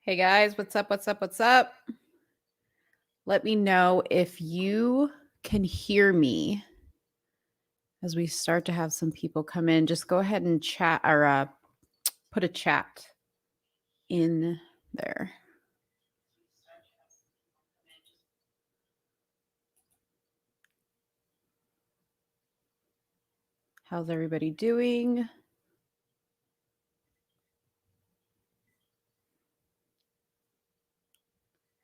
Hey guys, what's up? What's up? What's up? Let me know if you can hear me as we start to have some people come in. Just go ahead and chat or put a chat in there. How's everybody doing?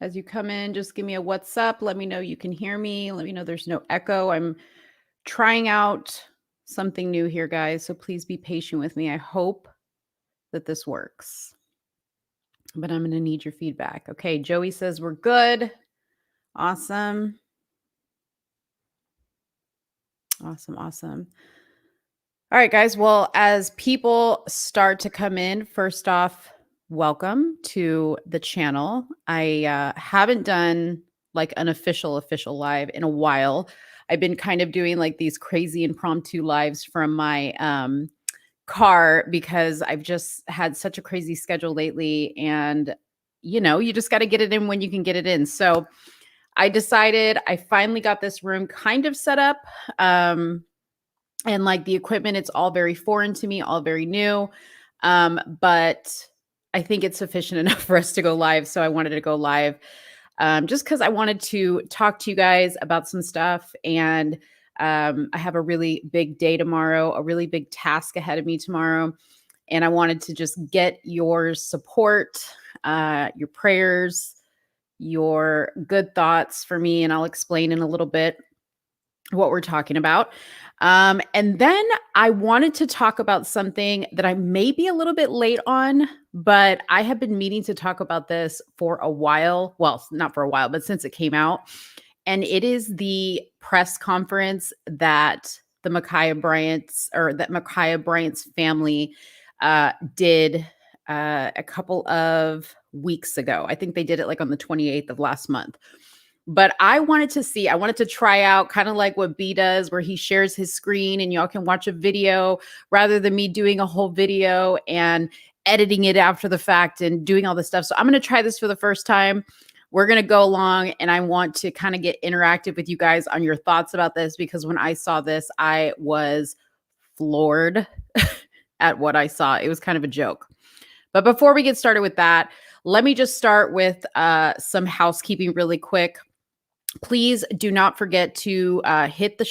As you come in, just give me a what's up. Let me know you can hear me. Let me know there's no echo. I'm trying out something new here, guys. So please be patient with me. I hope that this works. But I'm going to need your feedback. Okay, Joey says we're good. Awesome. Awesome. Awesome. All right, guys. Well, as people start to come in, first off, welcome to the channel. I haven't done like an official live in a while. I've been kind of doing like these crazy impromptu lives from my car because I've just had such a crazy schedule lately. And, you just got to get it in when you can get it in. So I decided I finally got this room kind of set up. And like the equipment, it's all very foreign to me, all very new. But I think it's sufficient enough for us to go live. So I wanted to go live just because I wanted to talk to you guys about some stuff. And I have a really big day tomorrow, a really big task ahead of me tomorrow. And I wanted to just get your support, your prayers, your good thoughts for me. And I'll explain in a little bit what we're talking about. And then I wanted to talk about something that I may be a little bit late on, but I have been meaning to talk about this for a while. Well, not for a while, but since it came out. And it is the press conference that the Makiyah Bryant's family did a couple of weeks ago. I think they did it like on the 28th of last month. But I wanted to try out kind of like what B does, where he shares his screen and y'all can watch a video rather than me doing a whole video and editing it after the fact and doing all this stuff. So I'm going to try this for the first time. We're going to go along and I want to kind of get interactive with you guys on your thoughts about this, because when I saw this, I was floored at what I saw. It was kind of a joke. But before we get started with that, let me just start with some housekeeping really quick. Please do not forget to hit the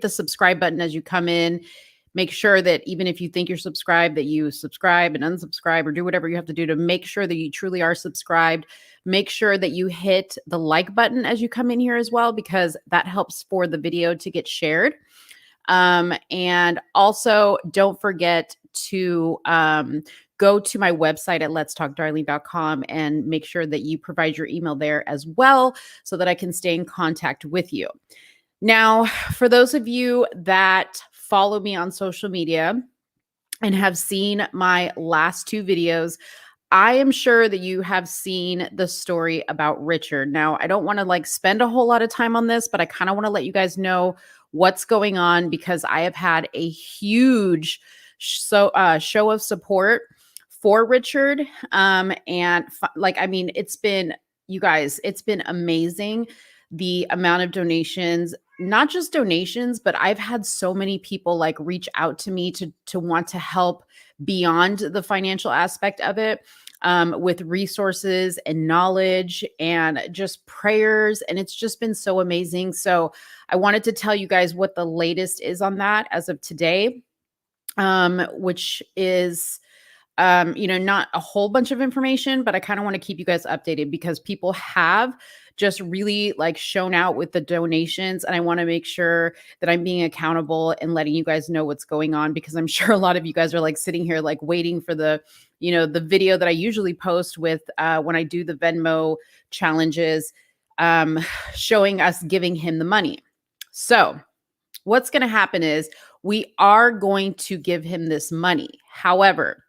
subscribe button as you come in. Make sure that even if you think you're subscribed, that you subscribe and unsubscribe or do whatever you have to do to make sure that you truly are subscribed. Make sure that you hit the like button as you come in here as well, because that helps for the video to get shared. And also don't forget to go to my website at letstalkdarling.com and make sure that you provide your email there as well so that I can stay in contact with you. Now, for those of you that follow me on social media and have seen my last two videos, I am sure that you have seen the story about Richard. Now, I don't want to like spend a whole lot of time on this, but I kind of want to let you guys know what's going on, because I have had a huge show of support for Richard. It's been, you guys, it's been amazing. The amount of donations, not just donations, but I've had so many people like reach out to me to want to help beyond the financial aspect of it, with resources and knowledge and just prayers. And it's just been so amazing. So I wanted to tell you guys what the latest is on that as of today, which is not a whole bunch of information, but I kind of want to keep you guys updated because people have just really like shown out with the donations. And I want to make sure that I'm being accountable and letting you guys know what's going on, because I'm sure a lot of you guys are like sitting here, like waiting for the video that I usually post with when I do the Venmo challenges, showing us giving him the money. So what's going to happen is we are going to give him this money. However,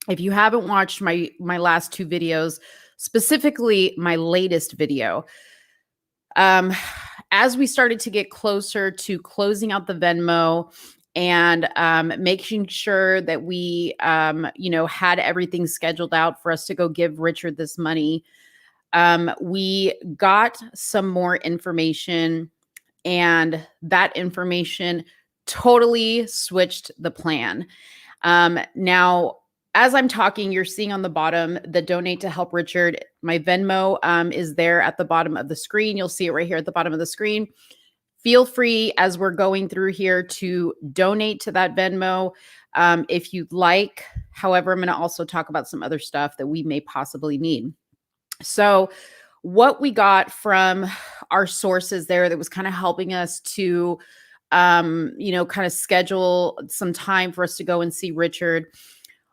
if you haven't watched my last two videos, specifically my latest video, as we started to get closer to closing out the Venmo and making sure that we, had everything scheduled out for us to go give Richard this money. We got some more information, and that information totally switched the plan. Now, as I'm talking, you're seeing on the bottom the donate to help Richard. My Venmo is there at the bottom of the screen. You'll see it right here at the bottom of the screen. Feel free as we're going through here to donate to that Venmo if you'd like. However, I'm going to also talk about some other stuff that we may possibly need. So, what we got from our sources there that was kind of helping us to, kind of schedule some time for us to go and see Richard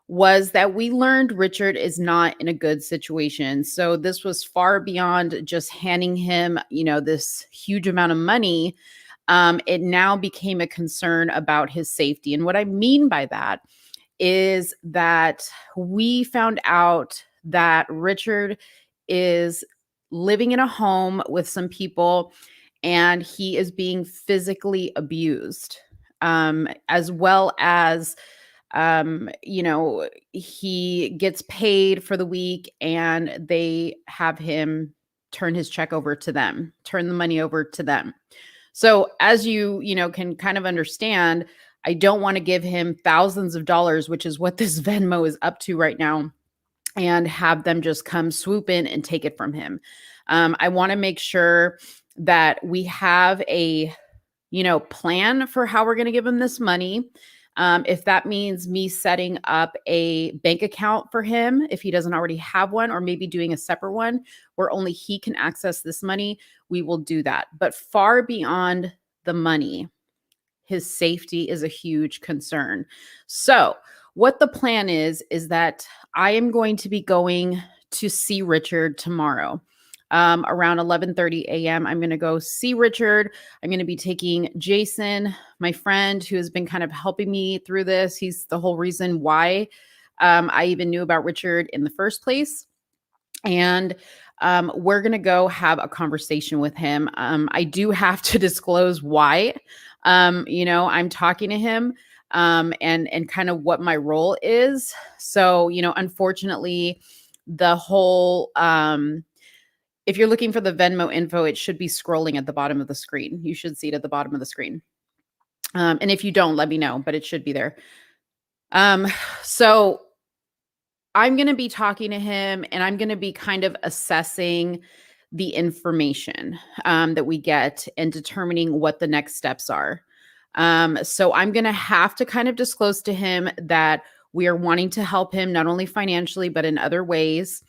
was that we learned Richard is not in a good situation. So this was far beyond just handing him, this huge amount of money. It now became a concern about his safety. And what I mean by that is that we found out that Richard is living in a home with some people and he is being physically abused, as well as he gets paid for the week and they have him turn his check over to them, turn the money over to them. So as you can kind of understand, I don't want to give him thousands of dollars, which is what this Venmo is up to right now, and have them just come swoop in and take it from him. I want to make sure that we have a, plan for how we're going to give him this money. If that means me setting up a bank account for him, if he doesn't already have one, or maybe doing a separate one where only he can access this money, we will do that. But far beyond the money, his safety is a huge concern. So what the plan is that I am going to be going to see Richard tomorrow. Around 11:30 a.m. I'm going to go see Richard. I'm going to be taking Jason, my friend, who has been kind of helping me through this. He's the whole reason why I even knew about Richard in the first place. And we're going to go have a conversation with him. I do have to disclose why, I'm talking to him and kind of what my role is. So, unfortunately, the whole if you're looking for the Venmo info, it should be scrolling at the bottom of the screen. You should see it at the bottom of the screen. And if you don't, let me know, but it should be there. So I'm going to be talking to him and I'm going to be kind of assessing the information that we get and determining what the next steps are. So I'm going to have to kind of disclose to him that we are wanting to help him not only financially, but in other ways.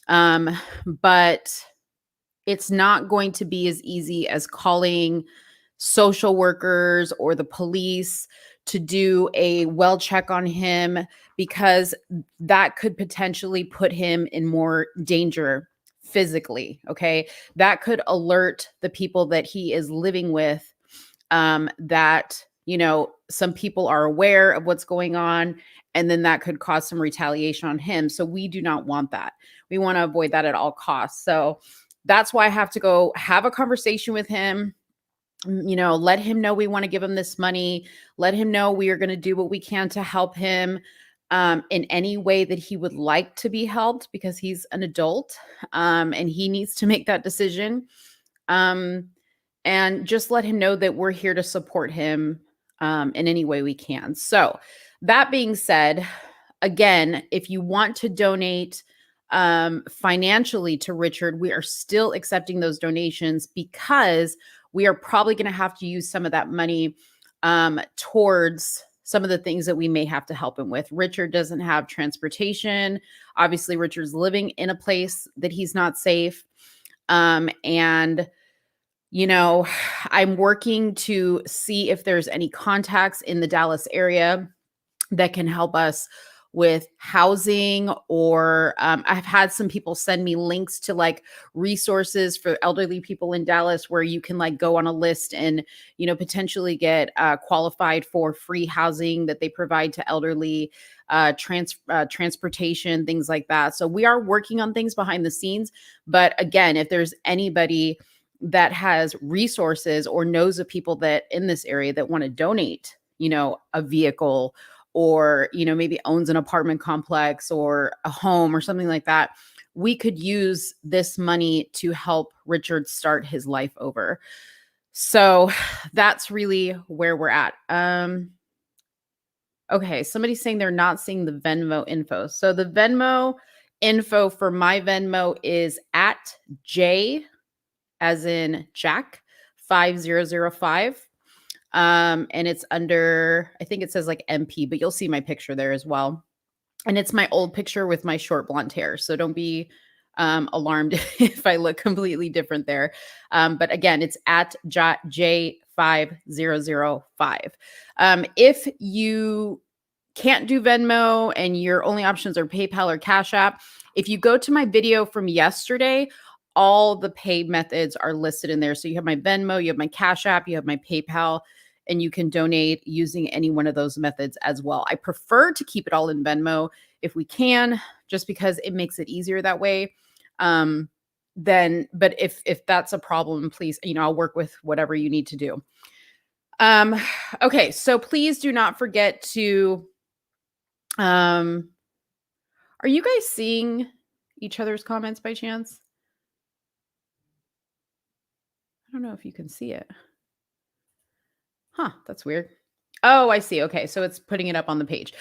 But it's not going to be as easy as calling social workers or the police to do a well check on him, because that could potentially put him in more danger physically. Okay. That could alert the people that he is living with, that, some people are aware of what's going on, and then that could cause some retaliation on him. So we do not want that. We want to avoid that at all costs. So that's why I have to go have a conversation with him, let him know we want to give him this money, let him know we are going to do what we can to help him in any way that he would like to be helped, because he's an adult and he needs to make that decision. And just let him know that we're here to support him in any way we can. So that being said, again, if you want to donate financially to Richard, we are still accepting those donations, because we are probably going to have to use some of that money towards some of the things that we may have to help him with. Richard doesn't have transportation. Obviously, Richard's living in a place that he's not safe. And I'm working to see if there's any contacts in the Dallas area that can help us with housing, or I've had some people send me links to like resources for elderly people in Dallas where you can like go on a list and, potentially get qualified for free housing that they provide to elderly, transportation, things like that. So we are working on things behind the scenes. But again, if there's anybody that has resources or knows of people that in this area that want to donate, a vehicle, or, maybe owns an apartment complex or a home or something like that, we could use this money to help Richard start his life over. So that's really where we're at. Okay, somebody's saying they're not seeing the Venmo info. So the Venmo info for my Venmo is at J as in Jack 5005. And it's under, I think it says like MP, but you'll see my picture there as well. And it's my old picture with my short blonde hair. So don't be alarmed if I look completely different there. But again, it's at J5005. If you can't do Venmo and your only options are PayPal or Cash App, if you go to my video from yesterday, all the pay methods are listed in there. So you have my Venmo, you have my Cash App, you have my PayPal, and you can donate using any one of those methods as well. I prefer to keep it all in Venmo if we can, just because it makes it easier that way. But if that's a problem, please, I'll work with whatever you need to do. Okay, so please do not forget to, are you guys seeing each other's comments by chance? I don't know if you can see it. Huh, that's weird. Oh, I see. Okay, so it's putting it up on the page.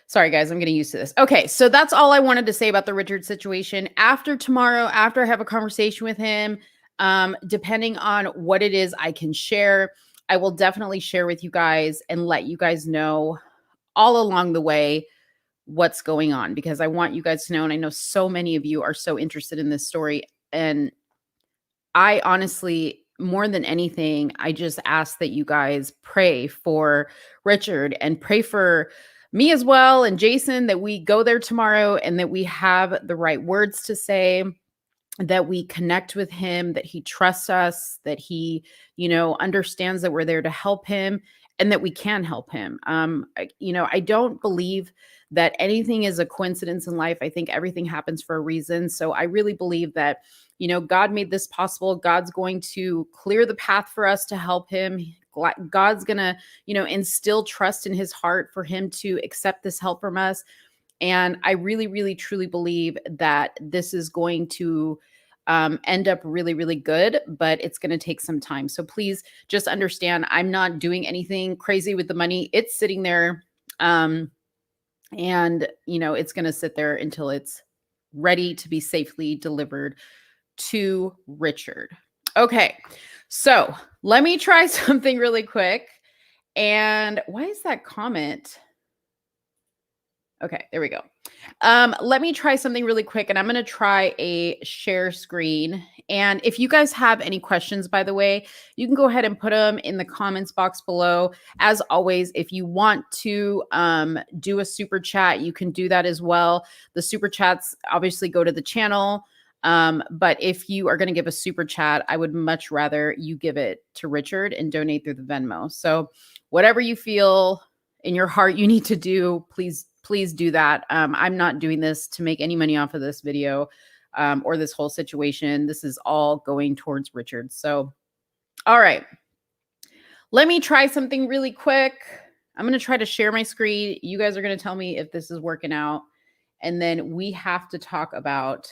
Sorry, guys, I'm getting used to this. Okay, so that's all I wanted to say about the Richard situation. After tomorrow, after I have a conversation with him, depending on what it is I can share, I will definitely share with you guys and let you guys know all along the way what's going on, because I want you guys to know, and I know so many of you are so interested in this story. And I honestly, more than anything, I just ask that you guys pray for Richard and pray for me as well, and Jason, that we go there tomorrow and that we have the right words to say, that we connect with him, that he trusts us, that he, understands that we're there to help him and that we can help him. I don't believe that anything is a coincidence in life. I think everything happens for a reason. So I really believe that, God made this possible. God's going to clear the path for us to help him. God's going to, instill trust in his heart for him to accept this help from us. And I really, really, truly believe that this is going to end up really, really good, but it's going to take some time. So please just understand, I'm not doing anything crazy with the money. It's sitting there. And, it's going to sit there until it's ready to be safely delivered to Richard. Okay. So let me try something really quick. And why is that comment? Okay, there we go. Let me try something really quick, and I'm going to try a share screen. And if you guys have any questions, by the way, you can go ahead and put them in the comments box below. As always, if you want to do a super chat, you can do that as well. The super chats obviously go to the channel. But if you are going to give a super chat, I would much rather you give it to Richard and donate through the Venmo. So whatever you feel in your heart you need to do, please do that. I'm not doing this to make any money off of this video or this whole situation. This is all going towards Richard. So, all right. Let me try something really quick. I'm going to try to share my screen. You guys are going to tell me if this is working out. And then we have to talk about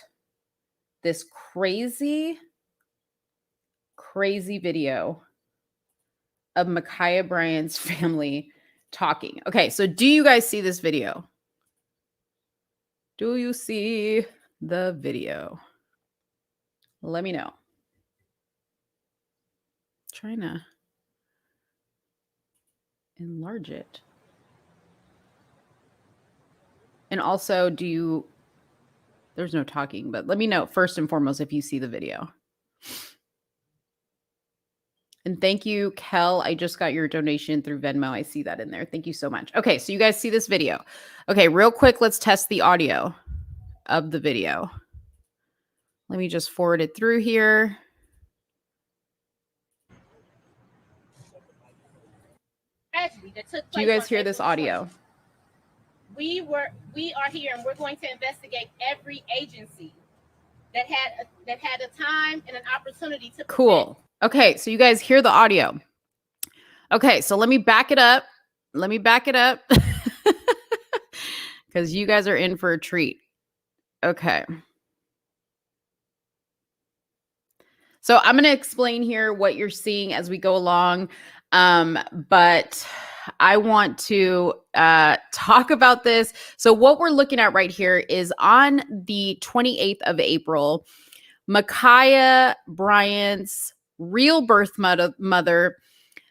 this crazy video of Makiyah Bryant's family talking. Okay, so do you guys see this video? Do you see the video? Let me know. Trying to enlarge it. And also, there's no talking, but let me know first and foremost if you see the video. And thank you, Kel. I just got your donation through Venmo. I see that in there. Thank you so much. Okay, so you guys see this video. Okay, real quick, let's test the audio of the video. Let me just forward it through here. Tragedy that took place. Do you guys hear this audio? We are here, and we're going to investigate every agency that had a time and an opportunity to. Cool. Okay, so you guys hear the audio. Okay, so let me back it up let me back it up because you guys are in for a treat. Okay. So I'm going to explain here what you're seeing as we go along. But I want to talk about this. So what we're looking at right here is on the 28th of April, Makiyah Bryant's real birth mother,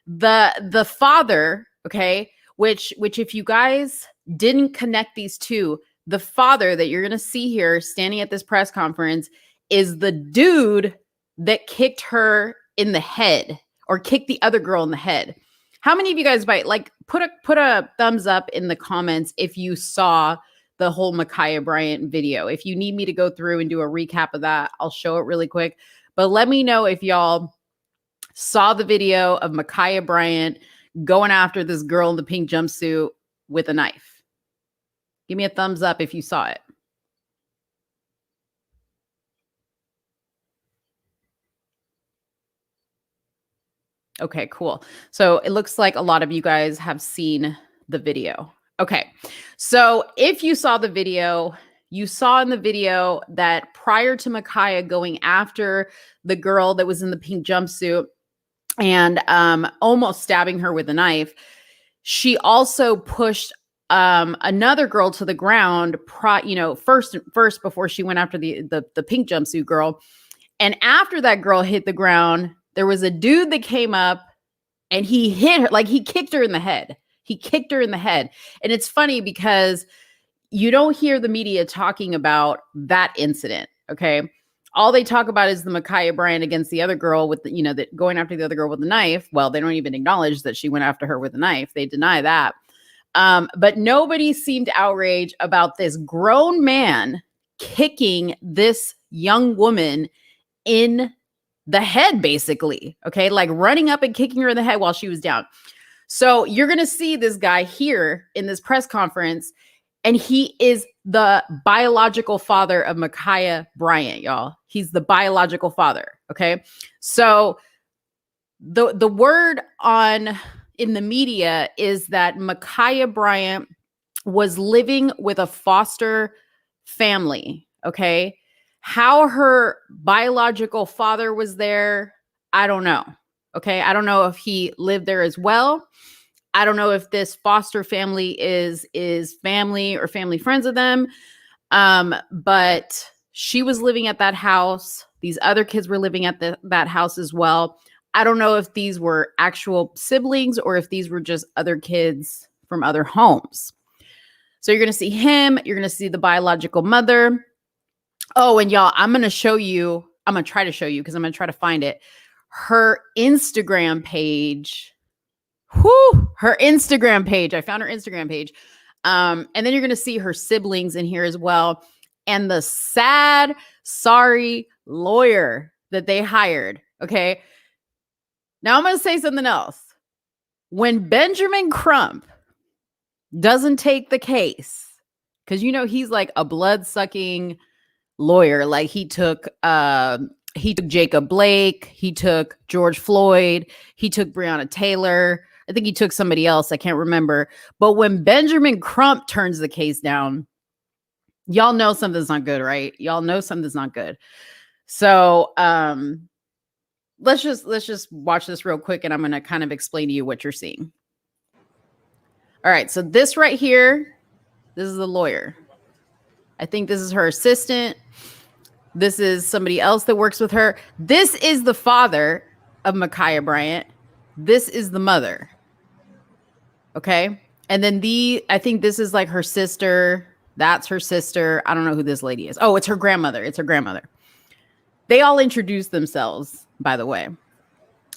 the father, okay, which if you guys didn't connect these two, the father that you're going to see here standing at this press conference is the dude that kicked her in the head or kicked the other girl in the head. How many of you guys put a thumbs up in the comments if you saw the whole Makiyah Bryant video? If you need me to go through and do a recap of that, I'll show it really quick. But let me know if y'all saw the video of Makiyah Bryant going after this girl in the pink jumpsuit with a knife. Give me a thumbs up if you saw it. Okay, cool. So it looks like a lot of you guys have seen the video. Okay, so if you saw the video, you saw in the video that prior to Makiyah going after the girl that was in the pink jumpsuit and almost stabbing her with a knife, she also pushed another girl to the ground, first before she went after the pink jumpsuit girl. And after that girl hit the ground, there was a dude that came up and he hit her, like he kicked her in the head. He kicked her in the head. And it's funny because you don't hear the media talking about that incident, okay? All they talk about is the Makiyah Bryant against the other girl with that going after the other girl with the knife. Well, they don't even acknowledge that she went after her with a knife. They deny that. But nobody seemed outraged about this grown man kicking this young woman in the head, basically. Okay. Like running up and kicking her in the head while she was down. So you're going to see this guy here in this press conference, and he is the biological father of Makiyah Bryant, y'all. He's the biological father. Okay. So the word in the media is that Makiyah Bryant was living with a foster family. Okay. How her biological father was there, I don't know. Okay. I don't know if he lived there as well. I don't know if this foster family is family or family friends of them. But she was living at that house. These other kids were living at that house as well. I don't know if these were actual siblings or if these were just other kids from other homes. So you're going to see him. You're going to see the biological mother. Oh, and y'all, I'm going to try to show you because I'm going to try to find it. Her Instagram page. Her Instagram page. I found her Instagram page. And then you're going to see her siblings in here as well. And the sad, sorry lawyer that they hired. Okay. Now I'm going to say something else. When Benjamin Crump doesn't take the case, because he's like a blood-sucking lawyer. Like he took Jacob Blake, he took George Floyd, he took Breonna Taylor. I think he took somebody else. I can't remember. But when Benjamin Crump turns the case down, y'all know something's not good, right? Y'all know something's not good. So let's just watch this real quick, and I'm going to kind of explain to you what you're seeing. All right. So this right here, this is the lawyer. I think this is her assistant. This is somebody else that works with her. This is the father of Makiyah Bryant. This is the mother. Okay. And then I think this is like her sister. That's her sister. I don't know who this lady is. Oh, it's her grandmother. It's her grandmother. They all introduced themselves, by the way.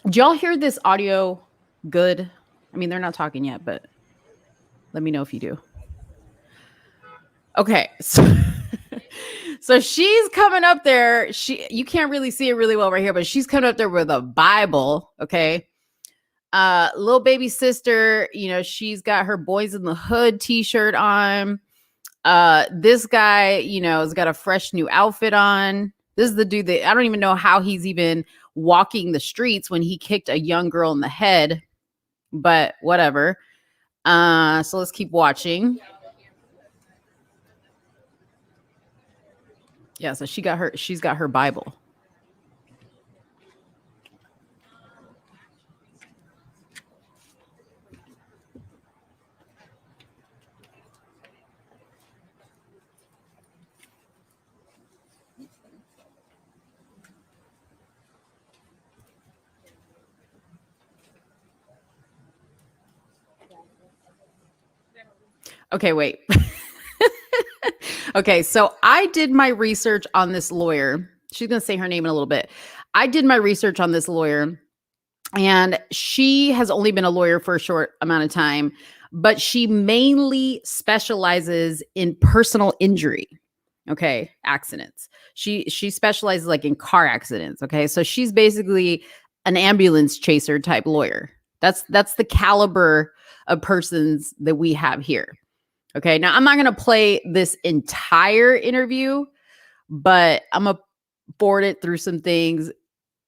Did y'all hear this audio good? I mean, they're not talking yet, but let me know if you do. Okay. So she's coming up there. You can't really see it really well right here, but she's coming up there with a Bible. Okay. Little baby sister, she's got her Boys in the Hood t-shirt on. This guy, has got a fresh new outfit on. This is the dude that I don't even know how he's even walking the streets when he kicked a young girl in the head, but whatever. So let's keep watching. Yeah, so she's got her Bible. Okay, wait. Okay, so I did my research on this lawyer. She's going to say her name in a little bit. I did my research on this lawyer, and she has only been a lawyer for a short amount of time, but she mainly specializes in personal injury. Okay, accidents. She specializes like in car accidents. Okay, so she's basically an ambulance chaser type lawyer. That's the caliber of persons that we have here. Okay, now I'm not going to play this entire interview, but I'm going to board it through some things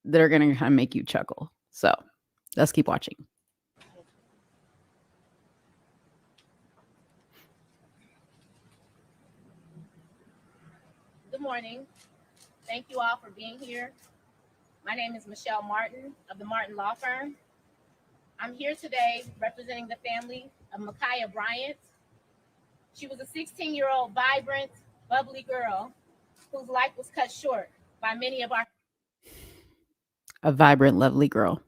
that are going to kind of make you chuckle. So let's keep watching. Good morning. Thank you all for being here. My name is Michelle Martin of the Martin Law Firm. I'm here today representing the family of Makiyah Bryant. She was a 16-year-old vibrant, bubbly girl whose life was cut short by many of our. A vibrant, lovely girl.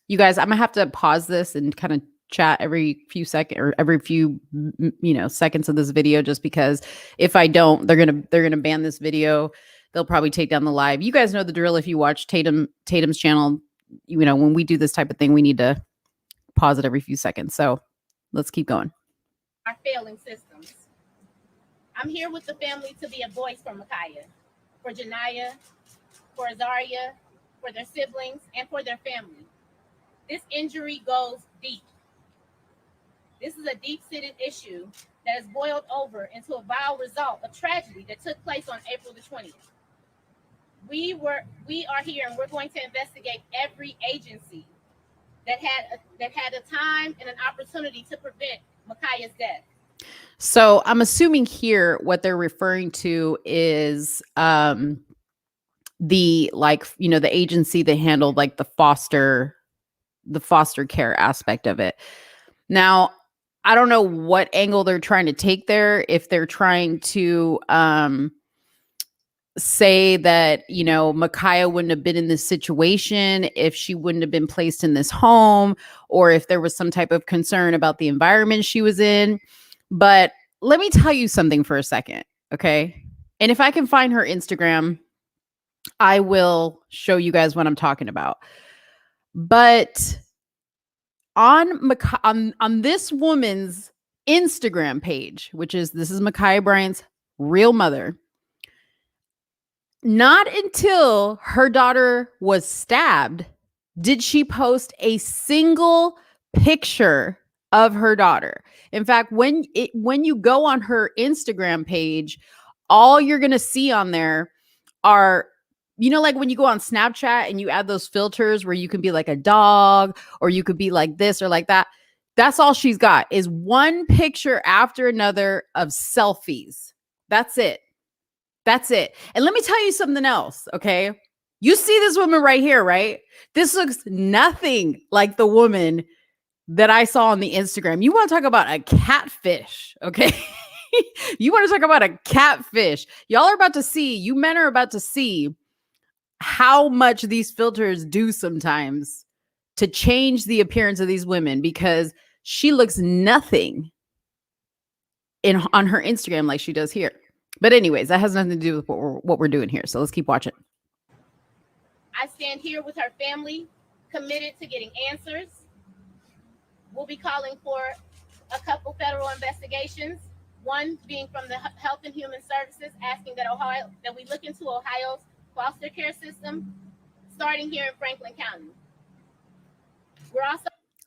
You guys, I'm gonna have to pause this and kind of chat every few seconds or every few seconds of this video, just because if I don't, they're gonna ban this video. They'll probably take down the live. You guys know the drill. If you watch Tatum's channel, when we do this type of thing, we need to pause it every few seconds. So let's keep going. Our failing systems. I'm here with the family to be a voice for Makiyah, for Janiyah, for Azaria, for their siblings, and for their family. This injury goes deep. This is a deep-seated issue that has boiled over into a vile result of tragedy that took place on April the 20th. We are here and we're going to investigate every agency that had a time and an opportunity to prevent Makiyah's death. So I'm assuming here what they're referring to is the the agency that handled like the foster care aspect of it. Now, I don't know what angle they're trying to take there. If they're trying to say that, Makiyah wouldn't have been in this situation if she wouldn't have been placed in this home, or if there was some type of concern about the environment she was in. But let me tell you something for a second, okay? And if I can find her Instagram, I will show you guys what I'm talking about. But on this woman's Instagram page, this is Makiyah Bryant's real mother, not until her daughter was stabbed did she post a single picture of her daughter. In fact, when you go on her Instagram page, all you're going to see on there are, like when you go on Snapchat and you add those filters where you can be like a dog or you could be like this or like that. That's all she's got is one picture after another of selfies. That's it. That's it. And let me tell you something else, okay? You see this woman right here, right? This looks nothing like the woman that I saw on the Instagram. You want to talk about a catfish, okay? You want to talk about a catfish. You men are about to see how much these filters do sometimes to change the appearance of these women, because she looks nothing on her Instagram like she does here. But anyways, that has nothing to do with what we're doing here. So let's keep watching. I stand here with her family, committed to getting answers. We'll be calling for a couple federal investigations. One being from the Health and Human Services, asking that we look into Ohio's foster care system, starting here in Franklin County.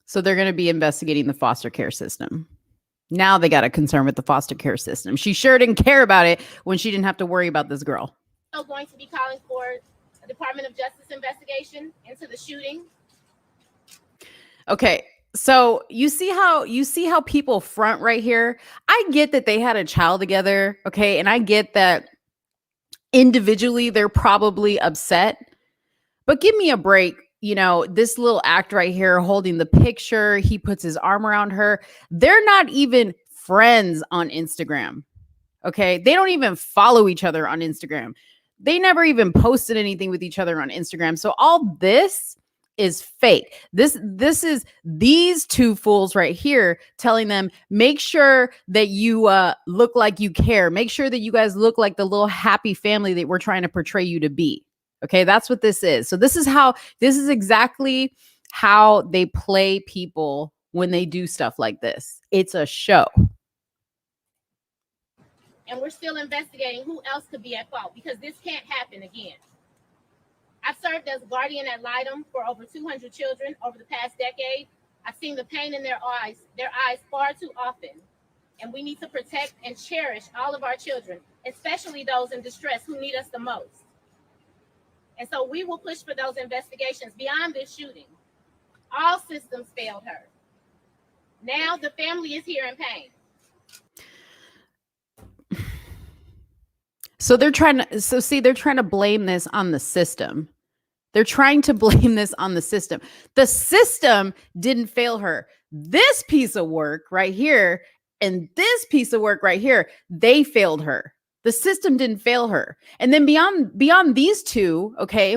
So they're going to be investigating the foster care system. Now they got a concern with the foster care system. She sure didn't care about it when she didn't have to worry about this girl. Also going to be calling for a Department of Justice investigation into the shooting. Okay. So you see how people front right here. I get that they had a child together, okay, and I get that individually they're probably upset. But give me a break. You know, this little act right here holding the picture, he puts his arm around her. They're not even friends on Instagram. Okay. They don't even follow each other on Instagram. They never even posted anything with each other on Instagram. So all this is fake. This is these two fools right here telling them make sure that you look like you care. Make sure that you guys look like the little happy family that we're trying to portray you to be. Okay, that's what this is. So this is exactly how they play people when they do stuff like this. It's a show. And we're still investigating who else could be at fault because this can't happen again. I've served as guardian ad litem for over 200 children over the past decade. I've seen the pain in their eyes far too often. And we need to protect and cherish all of our children, especially those in distress who need us the most. And so we will push for those investigations beyond this shooting. All systems failed her. Now the family is here in pain. So they're trying to blame this on the system. They're trying to blame this on the system. The system didn't fail her. This piece of work right here and this piece of work right here, they failed her. The system didn't fail her. And then beyond these two, okay,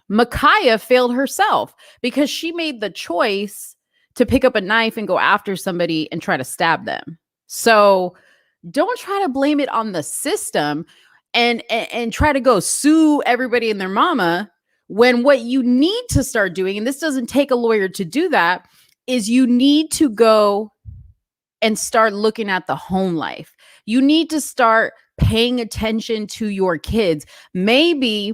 Makiyah failed herself because she made the choice to pick up a knife and go after somebody and try to stab them. So don't try to blame it on the system and try to go sue everybody and their mama when what you need to start doing, and this doesn't take a lawyer to do that, is you need to go and start looking at the home life. You need to start paying attention to your kids. Maybe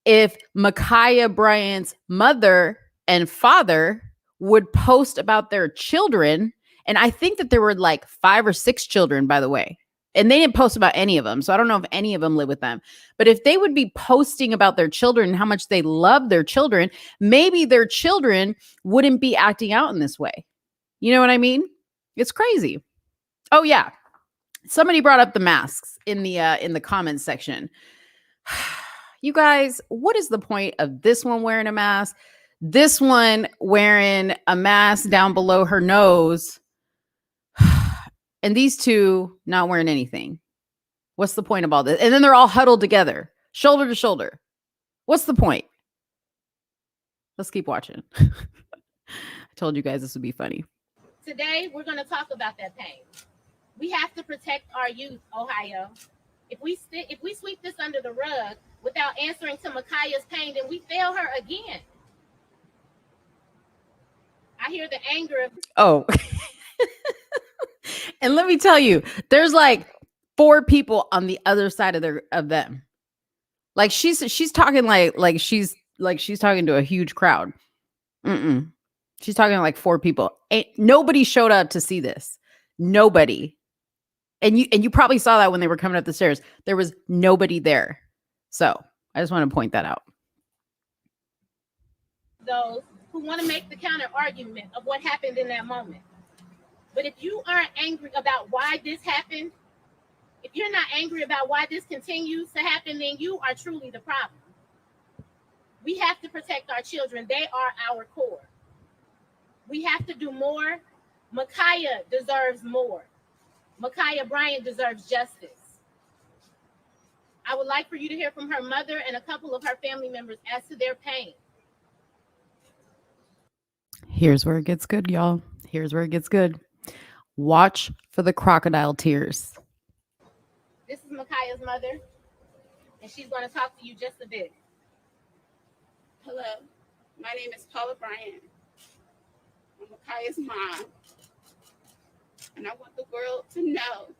if Makiyah Bryant's mother and father would post about their children, and I think that there were like 5 or 6 children, by the way, and they didn't post about any of them. So I don't know if any of them live with them. But if they would be posting about their children and how much they love their children, maybe their children wouldn't be acting out in this way. You know what I mean? It's crazy. Oh yeah. Somebody brought up the masks in the comments section. You guys, what is the point of this one wearing a mask? This one wearing a mask down below her nose, and these two not wearing anything. What's the point of all this? And then they're all huddled together, shoulder to shoulder. What's the point? Let's keep watching. I told you guys this would be funny. Today, we're going to talk about that pain. We have to protect our youth, Ohio. If we sweep this under the rug without answering to Makiyah's pain, then we fail her again. I hear the anger of And let me tell you, there's like 4 people on the other side of them. Like she's talking like she's talking to a huge crowd. Mm-mm. She's talking to like 4 people. Nobody showed up to see this. Nobody. And you probably saw that when they were coming up the stairs. There was nobody there. So I just want to point that out. those who want to make the counter argument of what happened in that moment. But if you aren't angry about why this happened, if you're not angry about why this continues to happen, then you are truly the problem. We have to protect our children. They are our core. We have to do more. Makiyah deserves more. Makiyah Bryant deserves justice. I would like for you to hear from her mother and a couple of her family members as to their pain. Here's where it gets good, y'all. Here's where it gets good. Watch for the crocodile tears. This is Makiyah's mother, and she's going to talk to you just a bit. Hello, my name is Paula Bryant. I'm Makiyah's mom, and I want the world to know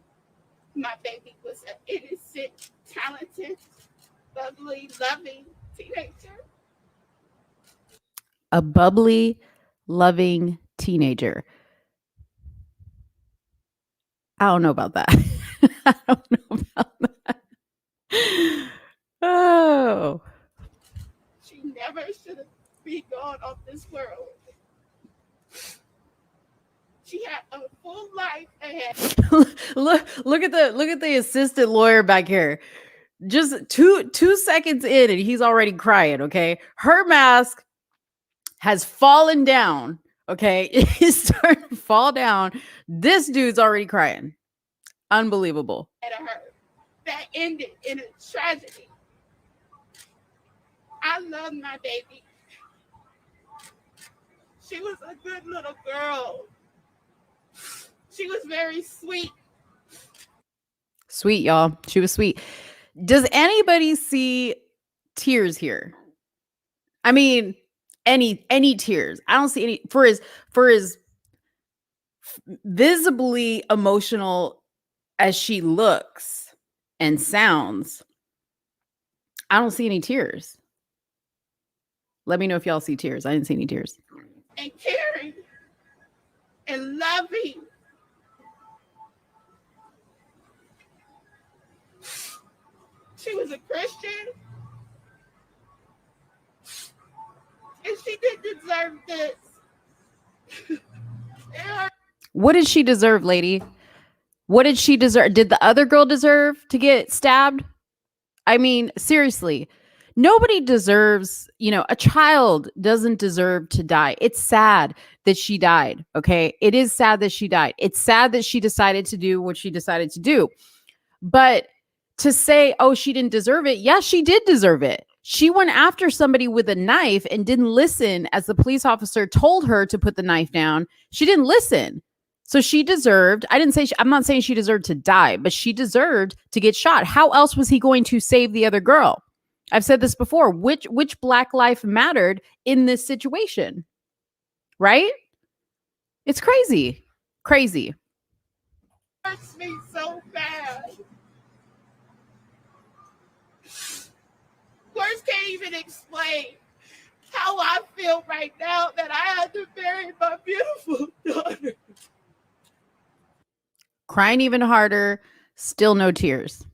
my baby was an innocent, talented, bubbly, loving teenager. A bubbly, loving teenager. I don't know about that. I don't know about that. Oh. She never should have been gone off this world. look at the assistant lawyer back here. Just two seconds in and he's already crying. Okay, her mask has fallen down. Okay, it's starting to fall down. This dude's already crying. Unbelievable. That ended in a tragedy. I love my baby. She was a good little girl. She was very sweet. Sweet, y'all. She was sweet. Does anybody see tears here? I mean, any tears. I don't see any for his visibly emotional as she looks and sounds. I don't see any tears. Let me know if y'all see tears. I didn't see any tears. And caring and loving. She was a Christian. And she didn't deserve this. What did she deserve, lady? What did she deserve? Did the other girl deserve to get stabbed? I mean, seriously, nobody deserves, a child doesn't deserve to die. It's sad that she died. Okay. It is sad that she died. It's sad that she decided to do what she decided to do. But to say, oh, she didn't deserve it. Yes, she did deserve it. She went after somebody with a knife and didn't listen as the police officer told her to put the knife down. She didn't listen. So she deserved, I'm not saying she deserved to die, but she deserved to get shot. How else was he going to save the other girl? I've said this before. Which Black life mattered in this situation? Right? It's crazy. Crazy. It hurts me so bad. Words can't even explain how I feel right now that I had to bury my beautiful daughter. Crying even harder, still no tears.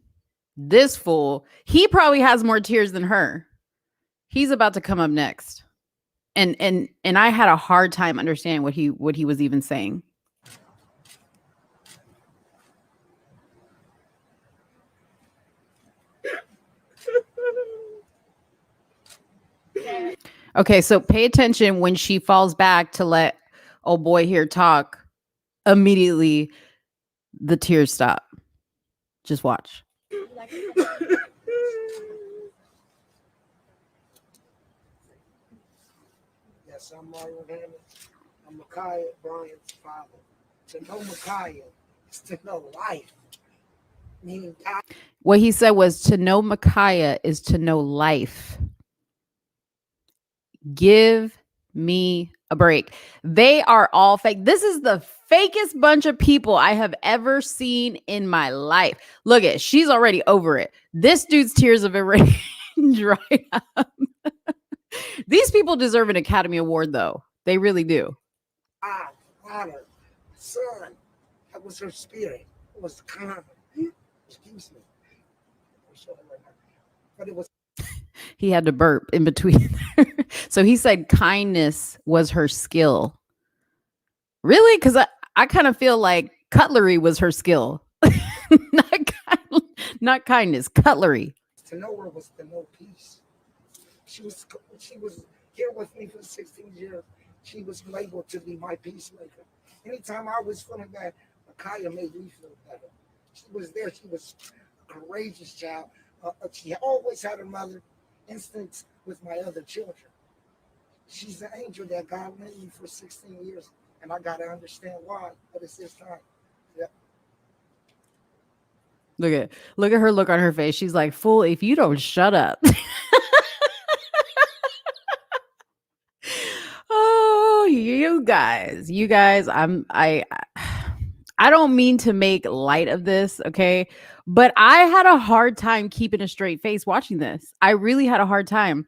This fool, he probably has more tears than her. He's about to come up next. And I had a hard time understanding what he was even saying. Okay, so pay attention when she falls back to let old boy here talk. Immediately, the tears stop. Just watch. Yes, I'm Mario Hammond. I'm Makiyah Bryant's father. To know Makiyah is to know life. Meaning God. What he said was to know Makiyah is to know life. Give me a break. They are all fake. This is the fakest bunch of people I have ever seen in my life. Look at, she's already over it. This dude's tears have already dried up. These people deserve an Academy Award, though. They really do. Father, son, that was her spirit. It was calm. Excuse me. But it was. He had to burp in between. So he said kindness was her skill. Really? Because I kind of feel like cutlery was her skill. Not kindness, cutlery. To know her was to know peace. She was here with me for 16 years. She was able to be my peacemaker. Anytime I was feeling bad, Makiyah made me feel better. She was there. She was a courageous child. She always had her mother instincts with my other children. She's an angel that God made me for 16 years, and I got to understand why, but it's this time. Yep. Look at her look on her face. She's like, fool, if you don't shut up. Oh, you guys, I don't mean to make light of this, okay? But I had a hard time keeping a straight face watching this. I really had a hard time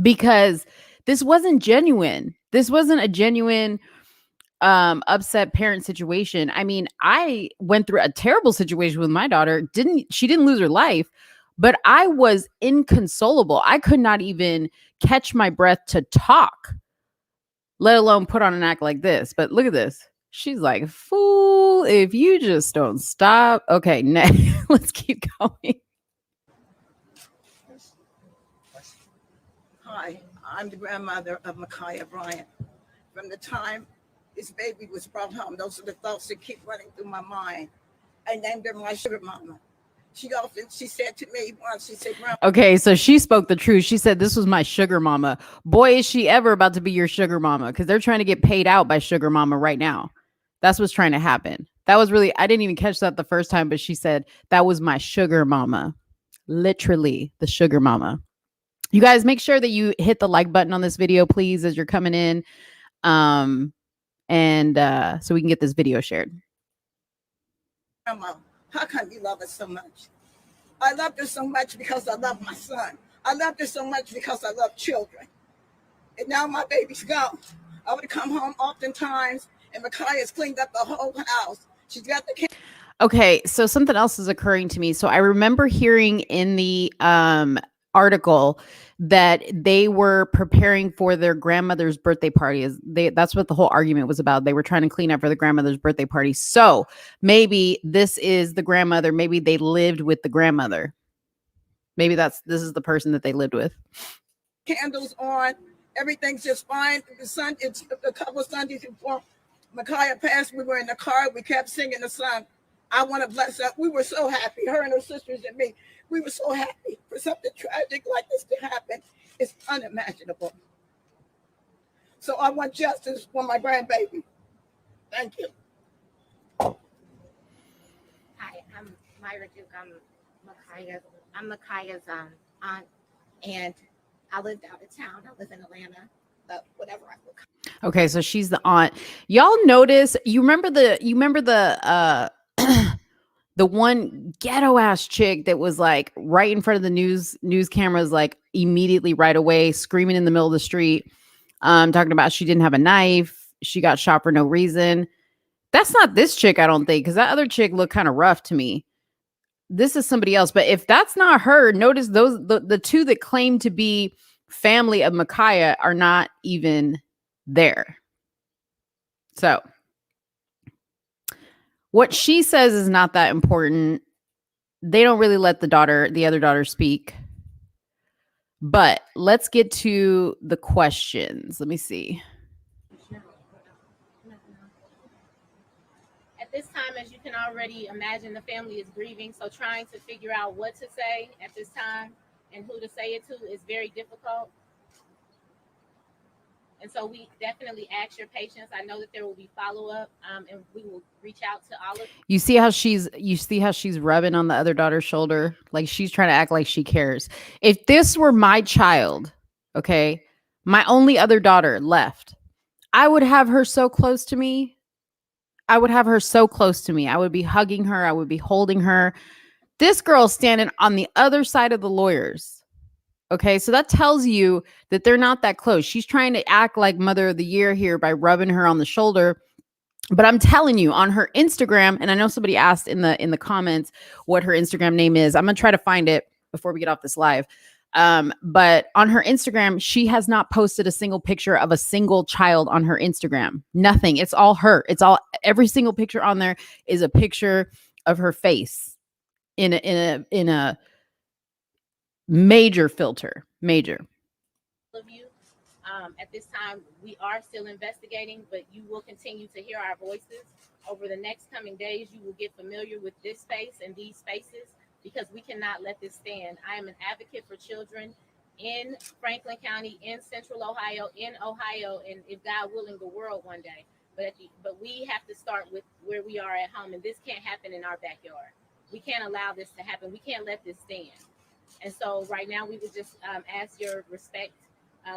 because this wasn't genuine. This wasn't a genuine upset parent situation. I mean, I went through a terrible situation with my daughter. She didn't lose her life, but I was inconsolable. I could not even catch my breath to talk, let alone put on an act like this. But look at this. She's like, fool, if you just don't stop. Okay, next. Let's keep going. Hi, I'm the grandmother of Makiyah Bryant. From the time this baby was brought home, those are the thoughts that keep running through my mind. I named her my sugar mama. She said to me once, she said, Grandma. Okay, so she spoke the truth. She said this was my sugar mama. Boy, is she ever about to be your sugar mama, because they're trying to get paid out by sugar mama right now. That's what's trying to happen. That was really, I didn't even catch that the first time, but she said that was my sugar mama. Literally the sugar mama. You guys make sure that you hit the like button on this video, please, as you're coming in. And so we can get this video shared. Grandma, how come you love us so much? I loved her so much because I love my son. I loved her so much because I love children. And now my baby's gone. I would come home oftentimes, and Makiyah's cleaned up the whole house. She's got the Okay, so something else is occurring to me. So I remember hearing in the article that they were preparing for their grandmother's birthday party. That's what the whole argument was about. They were trying to clean up for the grandmother's birthday party. So maybe this is the grandmother.Maybe they lived with the grandmother. Maybe this is the person that they lived with. candles on. Everything's just fine. It's a couple of Sundays before Makiyah passed. We were in the car. We kept singing the song, I Want to Bless Her. We were so happy, her and her sisters and me. We were so happy for something tragic like this to happen. It's unimaginable. So I want justice for my grandbaby. Thank you. Hi, I'm Myra Duke. I'm Makiyah's aunt, and I lived out of town. I live in Atlanta. Whatever I look. Okay, so she's the aunt. Y'all notice? You remember the the one ghetto ass chick that was like right in front of the news cameras, like immediately right away, screaming in the middle of the street, talking about she didn't have a knife, she got shot for no reason. That's not this chick, I don't think, because that other chick looked kind of rough to me. This is somebody else. But if that's not her, notice the two that claim to be family of Makiyah are not even there. So what she says is not that important. They don't really let the other daughter speak. But let's get to the questions. Let me see. At this time, as you can already imagine, the family is grieving. So trying to figure out what to say at this time and who to say it to is very difficult. And so we definitely ask your patience. I know that there will be follow-up, and we will reach out to all of you. You see how she's rubbing on the other daughter's shoulder? Like she's trying to act like she cares. If this were my child, okay, my only other daughter left, I would have her so close to me. I would be hugging her. I would be holding her. This girl's standing on the other side of the lawyers. Okay, so that tells you that they're not that close. She's trying to act like Mother of the Year here by rubbing her on the shoulder. But I'm telling you, on her Instagram, and I know somebody asked in the comments what her Instagram name is. I'm gonna try to find it before we get off this live. But on her Instagram, she has not posted a single picture of a single child on her Instagram. Nothing. It's all her. Every single picture on there is a picture of her face in a major filter. Major. Of you. At this time, we are still investigating, but you will continue to hear our voices. Over the next coming days, you will get familiar with this space and these spaces because we cannot let this stand. I am an advocate for children in Franklin County, in Central Ohio, and if God willing, the world one day. But we have to start with where we are at home, and this can't happen in our backyard. We can't allow this to happen. We can't let this stand. And so right now, we would just ask your respect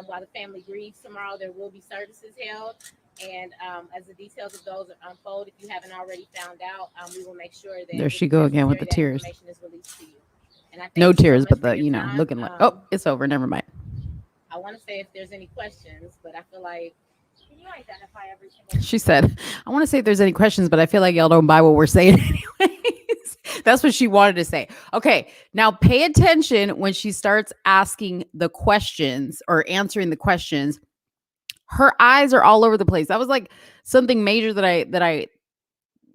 while the family grieves. Tomorrow, there will be services held. And as the details of those unfold, if you haven't already found out, we will make sure that there she go again with the that tears. information is released to you. And I thank No you so tears, much but for the your time. looking like it's over. Never mind. I want to say if there's any questions, but I feel like Can you identify everything? She said, I want to say if there's any questions, but I feel like y'all don't buy what we're saying anyways. That's what she wanted to say. Okay, now pay attention when she starts asking the questions or answering the questions. Her eyes are all over the place. That was like something major that I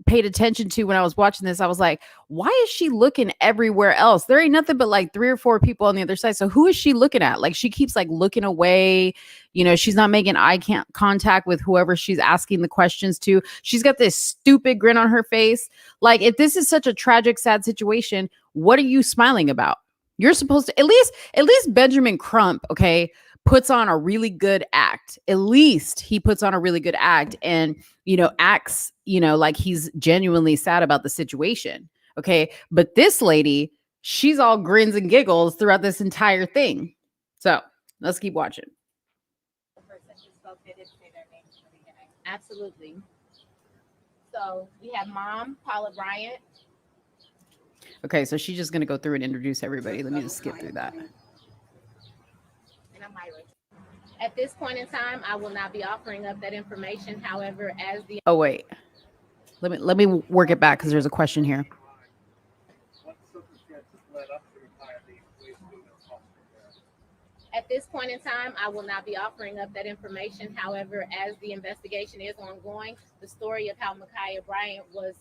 paid attention to when I was watching this. I was like, why is she looking everywhere else? There ain't nothing but like 3 or 4 people on the other side. So who is she looking at? Like she keeps like looking away. You know, she's not making eye contact with whoever she's asking the questions to. She's got this stupid grin on her face. Like if this is such a tragic, sad situation, what are you smiling about? You're supposed to at least Benjamin Crump, okay, puts on a really good act. At least he puts on a really good act and, you know, acts, you know, like he's genuinely sad about the situation. Okay. But this lady, she's all grins and giggles throughout this entire thing. So let's keep watching. Absolutely. So we have Mom, Paula Bryant. Okay, so she's just going to go through and introduce everybody. Let me just skip through that. And I'm Myra. At this point in time, I will not be offering up that information. However, as the Oh wait, let me work it back because there's a question here. At this point in time, I will not be offering up that information. However, as the investigation is ongoing, the story of how Makiyah Bryant was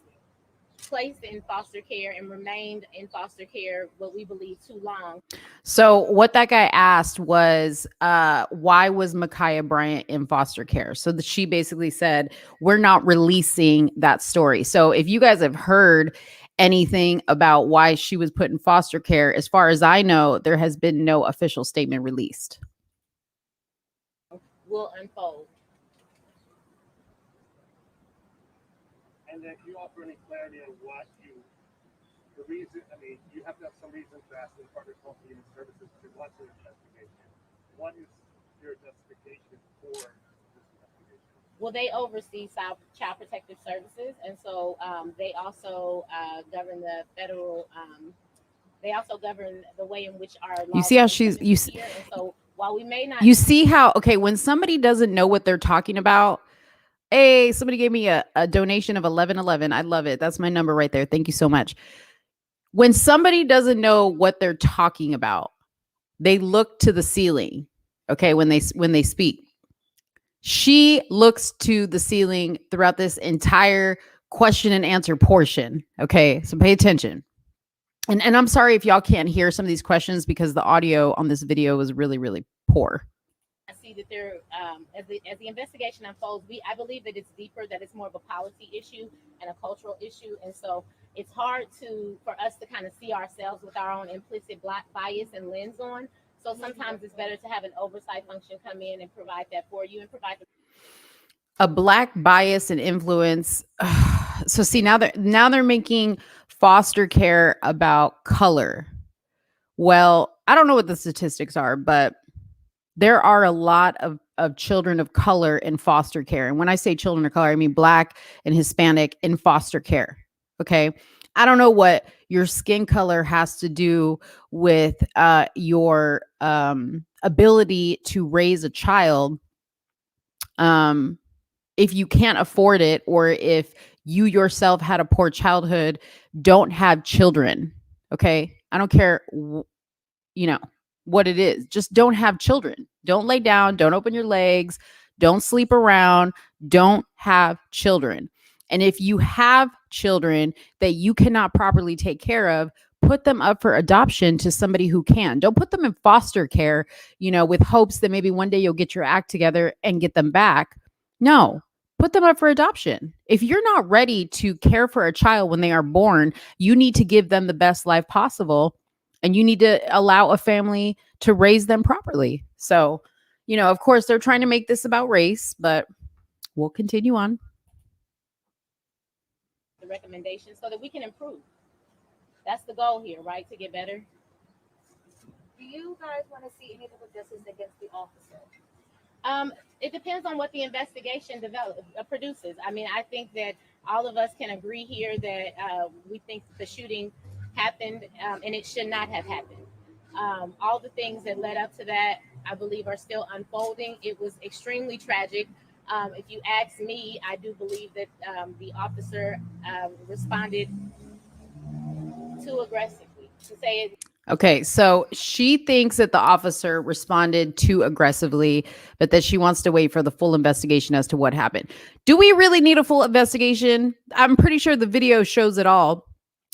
placed in foster care and remained in foster care what we believe too long. So what that guy asked was, why was Makiyah Bryant in foster care? So she basically said, we're not releasing that story. So if you guys have heard anything about why she was put in foster care, as far as I know, there has been no official statement released. Will unfold. And then can you offer any clarity on what the reason, I mean, you have to have some reason to ask the Department of Health and Human Services to launch an investigation. What is your justification for this investigation? Well, they oversee Child Protective Services, and so they also govern the federal. They also govern the way in which our laws. You see how she's here, and so while we may not, you see how when somebody doesn't know what they're talking about. Hey, somebody gave me a donation of $11.11. I love it. That's my number right there. Thank you so much. When somebody doesn't know what they're talking about, they look to the ceiling. Okay, when they speak. She looks to the ceiling throughout this entire question and answer portion. Okay, so pay attention. And I'm sorry if y'all can't hear some of these questions because the audio on this video was really, really poor. I see that there, as the investigation unfolds, I believe that it's deeper, that it's more of a policy issue and a cultural issue, and so it's hard for us to kind of see ourselves with our own implicit black bias and lens on. So sometimes it's better to have an oversight function come in and provide that for you and provide a black bias and influence. So see, now they're making foster care about color. Well, I don't know what the statistics are, but there are a lot of children of color in foster care. And when I say children of color, I mean Black and Hispanic in foster care. Okay. I don't know what your skin color has to do with your ability to raise a child. If you can't afford it, or if you yourself had a poor childhood, don't have children. Okay. I don't care, what it is. Just don't have children. Don't lay down. Don't open your legs. Don't sleep around. Don't have children. And if you have children that you cannot properly take care of, put them up for adoption to somebody who can. Don't put them in foster care, with hopes that maybe one day you'll get your act together and get them back. No, put them up for adoption. If you're not ready to care for a child when they are born, you need to give them the best life possible. And you need to allow a family to raise them properly. So, of course, they're trying to make this about race, but we'll continue on. The recommendations so that we can improve. That's the goal here, right? To get better. Do you guys want to see any legal justice against the officer? It depends on what the investigation produces. I mean, I think that all of us can agree here that we think the shooting happened and it should not have happened. All the things that led up to that, I believe, are still unfolding. It was extremely tragic. If you ask me, I do believe that the officer responded too aggressively. To say it. Okay, so she thinks that the officer responded too aggressively, but that she wants to wait for the full investigation as to what happened. Do we really need a full investigation? I'm pretty sure the video shows it all.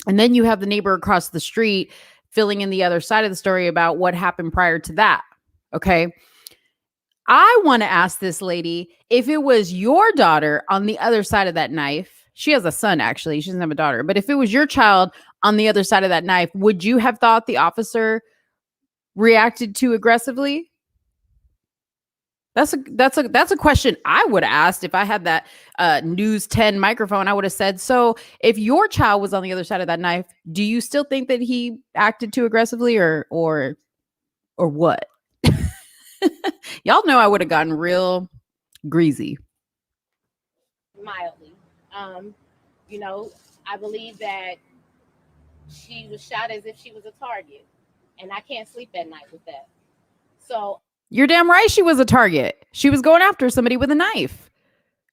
And then you have the neighbor across the street filling in the other side of the story about what happened prior to that. Okay. I want to ask this lady if it was your daughter on the other side of that knife. She has a son, actually. She doesn't have a daughter. But if it was your child on the other side of that knife, would you have thought the officer reacted too aggressively? That's a question I would have asked if I had that News 10 microphone. I would have said, so if your child was on the other side of that knife, do you still think that he acted too aggressively or what? Y'all know I would have gotten real greasy. Mildly. Um, you know, I believe that she was shot as if she was a target, and I can't sleep at night with that. So You're damn right she was a target. She was going after somebody with a knife.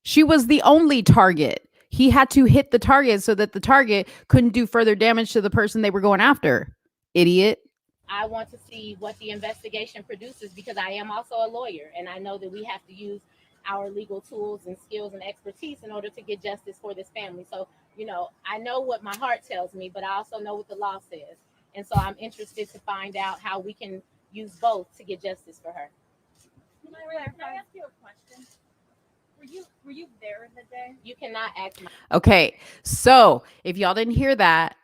She was the only target. He had to hit the target so that the target couldn't do further damage to the person they were going after. Idiot. I want to see what the investigation produces because I am also a lawyer, and I know that we have to use our legal tools and skills and expertise in order to get justice for this family. So, I know what my heart tells me, but I also know what the law says. And so I'm interested to find out how we can use both to get justice for her. Can I ask you a question? Were you there the day? You cannot ask my Okay, so if y'all didn't hear that,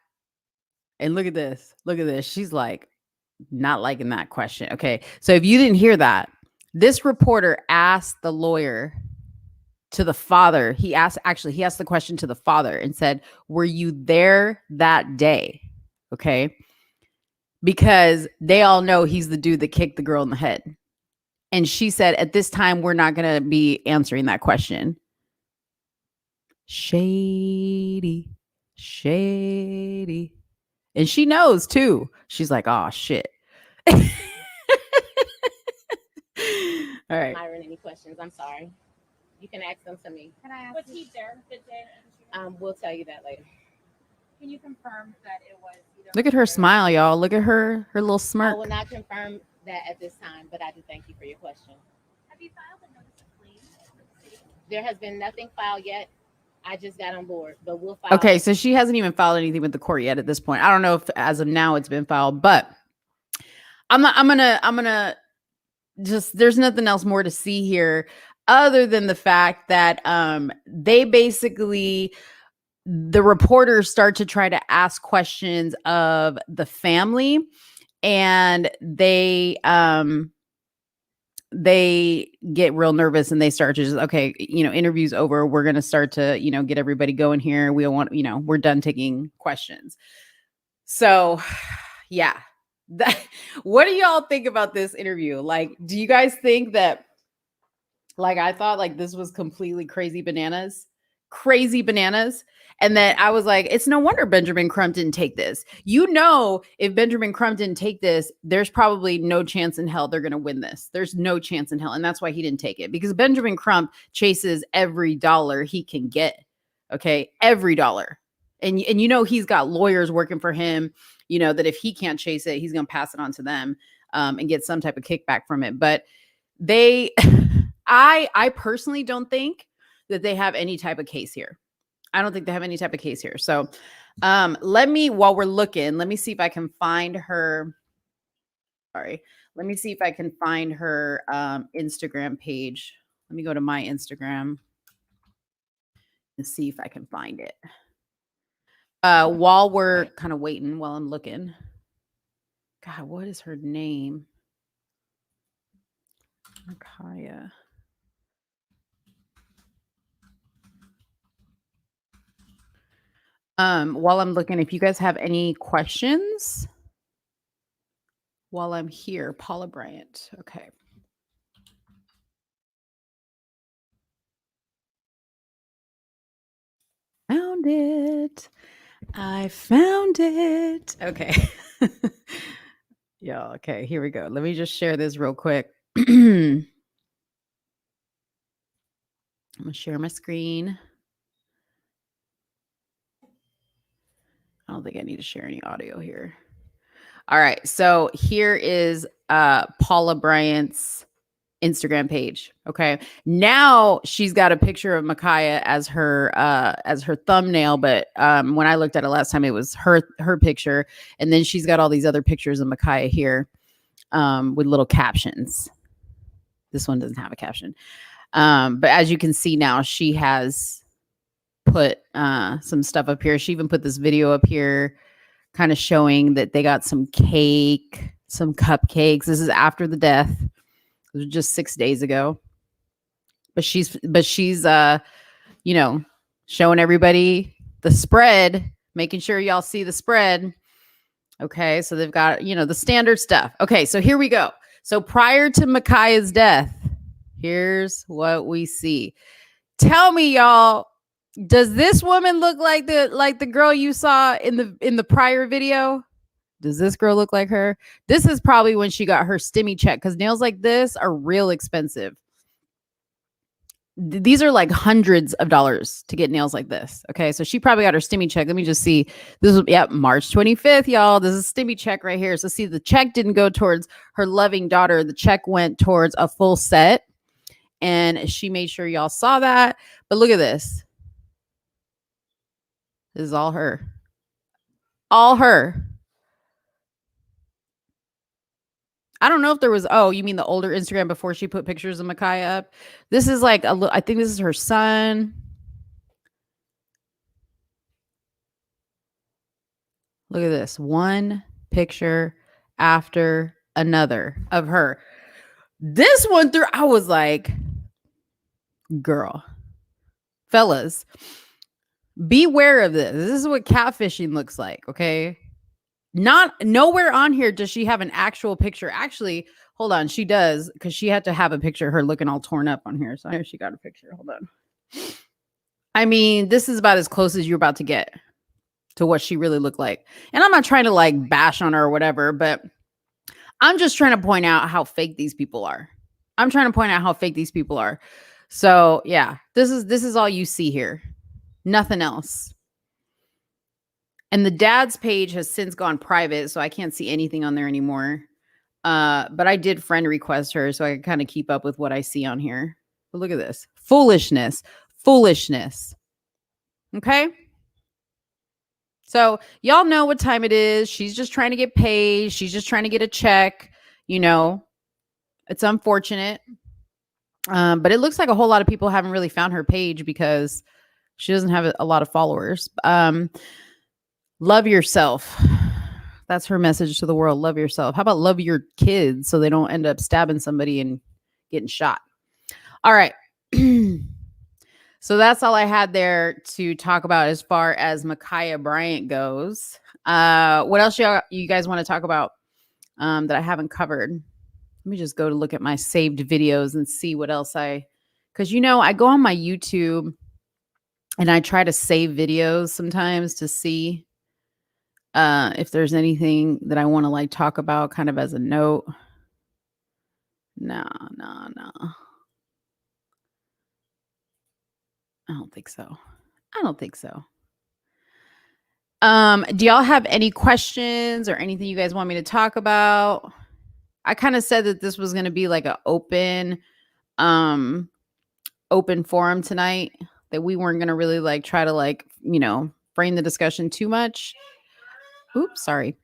and look at this. Look at this. She's like, not liking that question. Okay, so if you didn't hear that, this reporter asked the lawyer to the father. He asked the question to the father and said, were you there that day? Okay. Because they all know he's the dude that kicked the girl in the head. And she said, at this time, we're not going to be answering that question. Shady, shady. And she knows too. She's like, oh, shit. All right. Myron any questions. I'm sorry. You can ask them to me. Can I ask? Was he there the day? We'll tell you that later. Can you confirm that it was either? Look at her smile, y'all. Look at her little I smirk. will not confirm that at this time, but I do thank you for your question. Have you filed a notice of claim? There has been nothing filed yet. I just got on board, but we'll file. Okay, so she hasn't even filed anything with the court yet at this point. I don't know if as of now it's been filed, but I'm gonna just, there's nothing else more to see here other than the fact that they basically, the reporters start to try to ask questions of the family, and they get real nervous and they start to just, okay, interview's over. We're going to start to, get everybody going here. We don't want, we're done taking questions. So yeah. What do y'all think about this interview? Like, do you guys think that, like, I thought like this was completely crazy bananas? And that I was like, it's no wonder Benjamin Crump didn't take this. If Benjamin Crump didn't take this, there's probably no chance in hell they're going to win this. There's no chance in hell. And that's why he didn't take it, because Benjamin Crump chases every dollar he can get. Okay. Every dollar. And he's got lawyers working for him, that if he can't chase it, he's going to pass it on to them and get some type of kickback from it. But I personally don't think that they have any type of case here. I don't think they have any type of case here. So while we're looking, let me see if I can find her. Sorry. Let me see if I can find her Instagram page. Let me go to my Instagram and see if I can find it. While we're kind of waiting, while I'm looking. God, what is her name? Makiyah. While I'm looking, if you guys have any questions while I'm here, Paula Bryant. Okay. Found it. I found it. Okay. Yeah. Okay. Here we go. Let me just share this real quick. I'm going to share my screen. I don't think I need to share any audio here. All right. So here is Paula Bryant's Instagram page. Okay. Now she's got a picture of Makiyah as her thumbnail, but when I looked at it last time, it was her picture, and then she's got all these other pictures of Makiyah here with little captions. This one doesn't have a caption. But as you can see now, she has put some stuff up here. She even put this video up here kind of showing that they got some cake, some cupcakes. This is after the death. It was just 6 days ago. But she's you know, showing everybody the spread, making sure y'all see the spread. Okay, so they've got, the standard stuff. Okay, so here we go. So prior to Makiyah's death, here's what we see. Tell me, y'all, does this woman look like the girl you saw in the prior video? Does this girl look like her? This is probably when she got her stimmy check, because nails like this are real expensive. These are like hundreds of dollars to get nails like this. Okay, so she probably got her stimmy check. Let me just see. This was March 25th, y'all. This is a stimmy check right here. So see, the check didn't go towards her loving daughter. The check went towards a full set, and she made sure y'all saw that. But look at this. This is all her. All her. I don't know if there was, you mean the older Instagram before she put pictures of Makiyah up? This is like I think this is her son. Look at this. One picture after another of her. This one through, I was like, girl, fellas, beware of this. This is what catfishing looks like, okay? Nowhere on here does she have an actual picture. Actually, hold on, she does, because she had to have a picture of her looking all torn up on here. So here she got a picture. Hold on. I mean, this is about as close as you're about to get to what she really looked like. And I'm not trying to like bash on her or whatever, but I'm just trying to point out how fake these people are. So yeah, this is all you see here. Nothing else. And the dad's page has since gone private, so I can't see anything on there anymore. But I did friend request her, so I can kind of keep up with what I see on here. But look at this. Foolishness. Okay? So y'all know what time it is. She's just trying to get paid. She's just trying to get a check. It's unfortunate. But it looks like a whole lot of people haven't really found her page because she doesn't have a lot of followers. Love yourself. That's her message to the world. Love yourself. How about love your kids so they don't end up stabbing somebody and getting shot? All right. So that's all I had there to talk about as far as Makiyah Bryant goes. What else you guys want to talk about that I haven't covered? Let me just go to look at my saved videos and see what else because I go on my YouTube and I try to save videos sometimes to see if there's anything that I want to like talk about kind of as a note. No. I don't think so. Do y'all have any questions or anything you guys want me to talk about? I kind of said that this was going to be like an open forum tonight, that we weren't going to really like try to like, frame the discussion too much. Oops, sorry.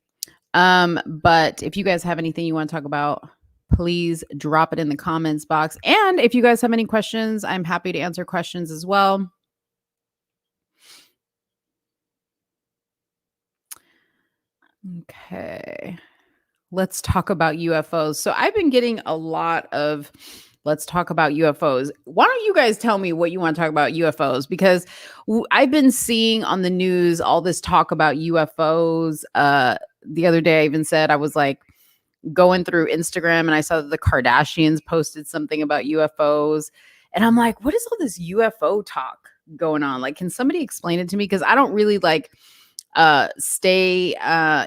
But if you guys have anything you want to talk about, please drop it in the comments box. And if you guys have any questions, I'm happy to answer questions as well. Okay. Let's talk about UFOs. So I've been getting a lot of let's talk about UFOs. Why don't you guys tell me what you want to talk about UFOs? Because I've been seeing on the news all this talk about UFOs. The other day I even said I was like going through Instagram and I saw that the Kardashians posted something about UFOs. And I'm like, what is all this UFO talk going on? Like, can somebody explain it to me? Because I don't really like stay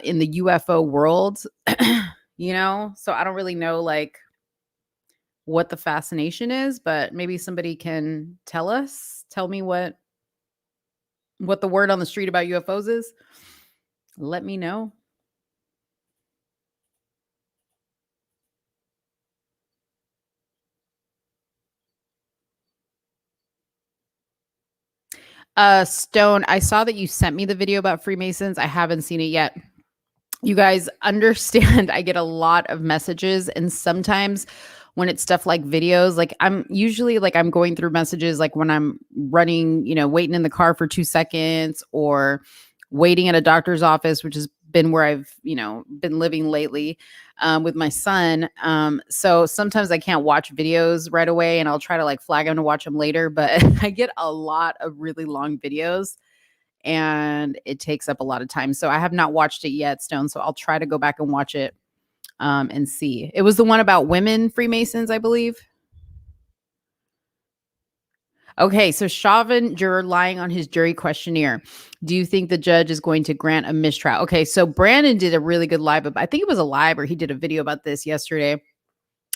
in the UFO world, so I don't really know like what the fascination is, but maybe somebody can tell me what the word on the street about UFOs is. Let me know. Stone, I saw that you sent me the video about Freemasons. I haven't seen it yet. You guys understand, I get a lot of messages, and sometimes when it's stuff like videos, like I'm usually like I'm going through messages like when I'm running, waiting in the car for 2 seconds, or waiting at a doctor's office, which has been where I've, been living lately with my son. So sometimes I can't watch videos right away, and I'll try to like flag them to watch them later, but I get a lot of really long videos and it takes up a lot of time. So I have not watched it yet, Stone. So I'll try to go back and watch it and see. It was the one about women Freemasons, I believe. Okay, so Chauvin juror lying on his jury questionnaire. Do you think the judge is going to grant a mistrial? Okay, so Brandon did a really good live, I think it was a live, or he did a video about this yesterday.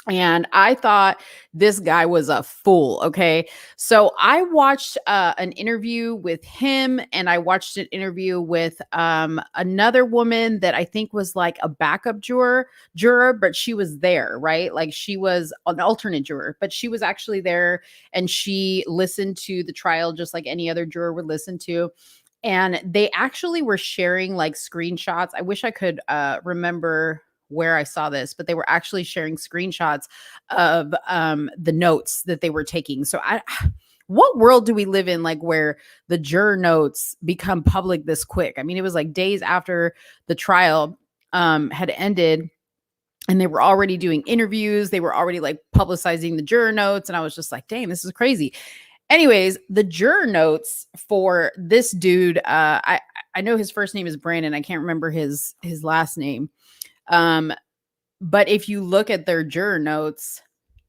And I thought this guy was a fool. Okay. So I watched an interview with him, and I watched an interview with another woman that I think was like a backup juror, but she was there, right? Like she was an alternate juror, but she was actually there, and she listened to the trial just like any other juror would listen to. And they actually were sharing like screenshots. I wish I could remember where I saw this, but they were actually sharing screenshots of the notes that they were taking. So what world do we live in, like where the juror notes become public this quick? I mean, it was like days after the trial had ended, and they were already doing interviews. They were already like publicizing the juror notes. And I was just like, dang, this is crazy. Anyways, the juror notes for this dude, I know his first name is Brandon. I can't remember his last name. But if you look at their juror notes,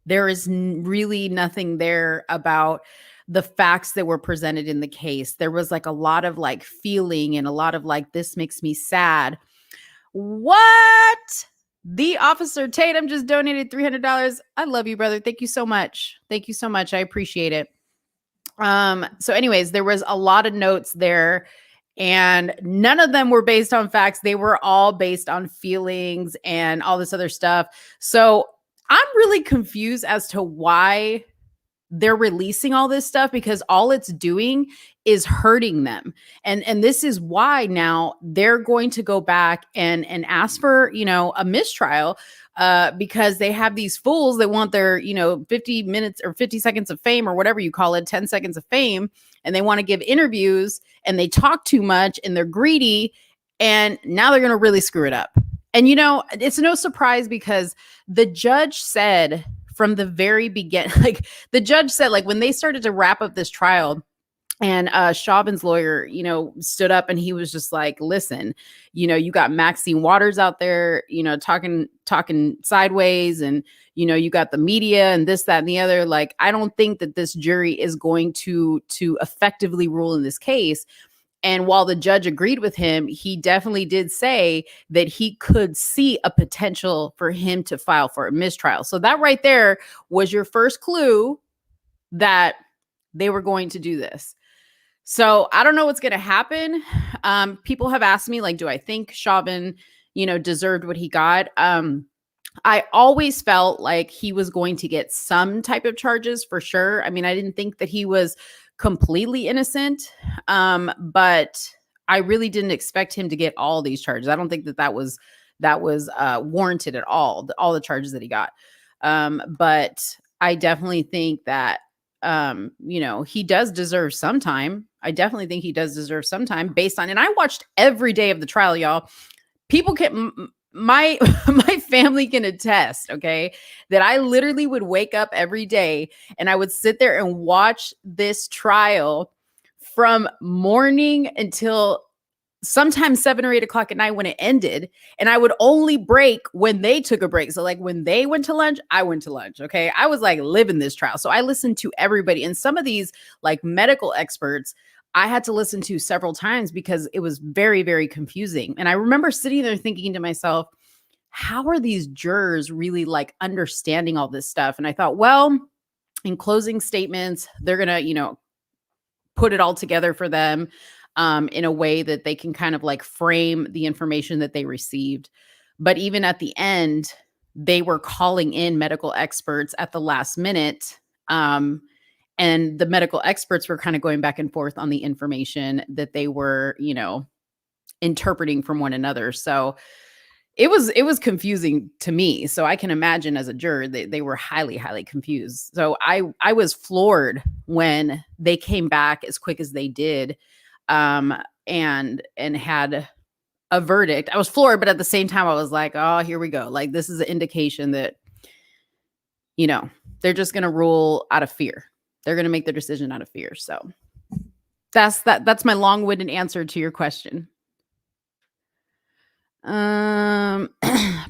there is really nothing there about the facts that were presented in the case. There was like a lot of like feeling and a lot of like, this makes me sad. What? The officer Tatum just donated $300. I love you, brother. Thank you so much. Thank you so much. I appreciate it. So anyways, there was a lot of notes there, and none of them were based on facts. They were all based on feelings and all this other stuff. So I'm really confused as to why they're releasing all this stuff, because all it's doing is hurting them. And this is why now they're going to go back and ask for, a mistrial, because they have these fools that want their, 50 minutes or 50 seconds of fame, or whatever you call it, 10 seconds of fame. And they want to give interviews, and they talk too much, and they're greedy. And now they're going to really screw it up. And, it's no surprise, because the judge said from the very beginning, like the judge said, like when they started to wrap up this trial, and Chauvin's lawyer, stood up, and he was just like, listen, you got Maxine Waters out there, talking sideways, and, you got the media and this, that, and the other. Like, I don't think that this jury is going to effectively rule in this case. And while the judge agreed with him, he definitely did say that he could see a potential for him to file for a mistrial. So that right there was your first clue that they were going to do this. So I don't know what's going to happen. People have asked me, like, do I think Chauvin, deserved what he got? I always felt like he was going to get some type of charges for sure. I mean, I didn't think that he was completely innocent, but I really didn't expect him to get all these charges. I don't think that was warranted at all the charges that he got. But I definitely think that he does deserve some time. I definitely think he does deserve some time based on, and I watched every day of the trial, y'all. People can, my family can attest, okay, that I literally would wake up every day and I would sit there and watch this trial from morning until sometimes 7 or 8 o'clock at night when it ended. And I would only break when they took a break. So like when they went to lunch, I went to lunch. Okay. I was like living this trial. So I listened to everybody. And some of these like medical experts, I had to listen to several times because it was very, very confusing. And I remember sitting there thinking to myself, how are these jurors really like understanding all this stuff? And I thought, well, in closing statements, they're going to, put it all together for them in a way that they can kind of like frame the information that they received. But even at the end, they were calling in medical experts at the last minute. And the medical experts were kind of going back and forth on the information that they were, interpreting from one another. So it was confusing to me. So I can imagine as a juror they were highly, highly confused. So I was floored when they came back as quick as they did, and had a verdict. I was floored, but at the same time, I was like, oh, here we go. Like, this is an indication that, they're just going to rule out of fear. They're going to make their decision out of fear. So that's my long-winded answer to your question.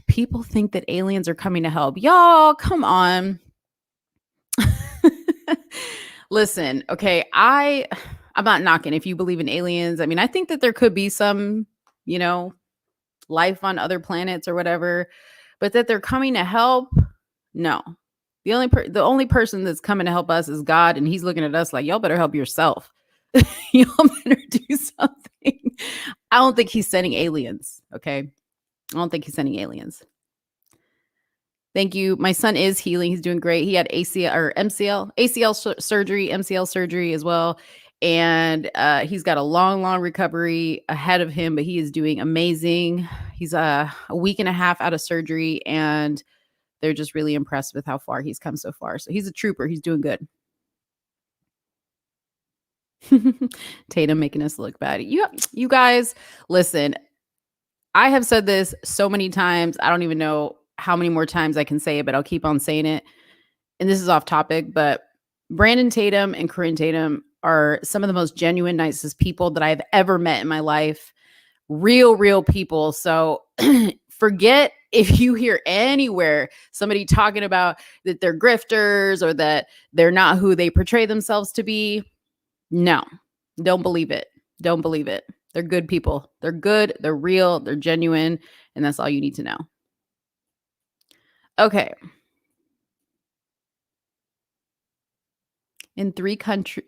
People think that aliens are coming to help. Y'all, come on. Listen, okay, I'm not knocking if you believe in aliens. I mean, I think that there could be some, life on other planets or whatever, but that they're coming to help, no. The only person that's coming to help us is God, and he's looking at us like, y'all better help yourself. Y'all better do something. I don't think he's sending aliens, okay? I don't think he's sending aliens. Thank you. My son is healing. He's doing great. He had ACL surgery as well. And he's got a long, long recovery ahead of him, but he is doing amazing. He's a week and a half out of surgery, and they're just really impressed with how far he's come so far. So he's a trooper. He's doing good. Tatum making us look bad. You guys, listen, I have said this so many times. I don't even know how many more times I can say it, but I'll keep on saying it. And this is off topic, but Brandon Tatum and Corinne Tatum are some of the most genuine, nicest people that I've ever met in my life. Real people. So forget if you hear anywhere somebody talking about that they're grifters or that they're not who they portray themselves to be. No, don't believe it. Don't believe it. They're good people. They're good. They're real. They're genuine. And that's all you need to know. Okay. In three country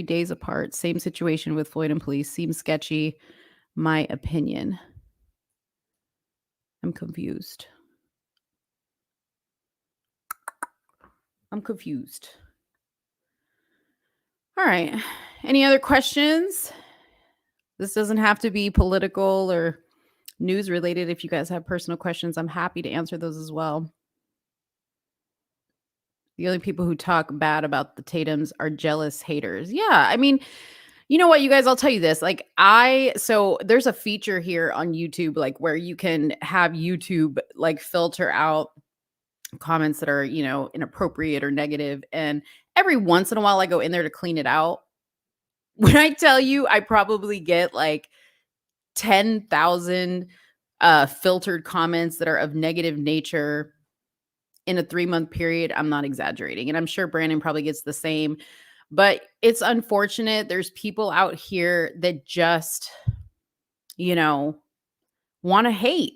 days apart, same situation with Floyd and police. Seems sketchy. My opinion. I'm confused. All right. Any other questions? This doesn't have to be political or news related. If you guys have personal questions, I'm happy to answer those as well. The only people who talk bad about the Tatums are jealous haters. Yeah. I mean, you know what, you guys, I'll tell you this. Like so there's a feature here on YouTube, like where you can have YouTube like filter out comments that are, inappropriate or negative. And every once in a while I go in there to clean it out. When I tell you, I probably get like 10,000 filtered comments that are of negative nature in a 3-month period. I'm not exaggerating. And I'm sure Brandon probably gets the same, but it's unfortunate. There's people out here that just, want to hate.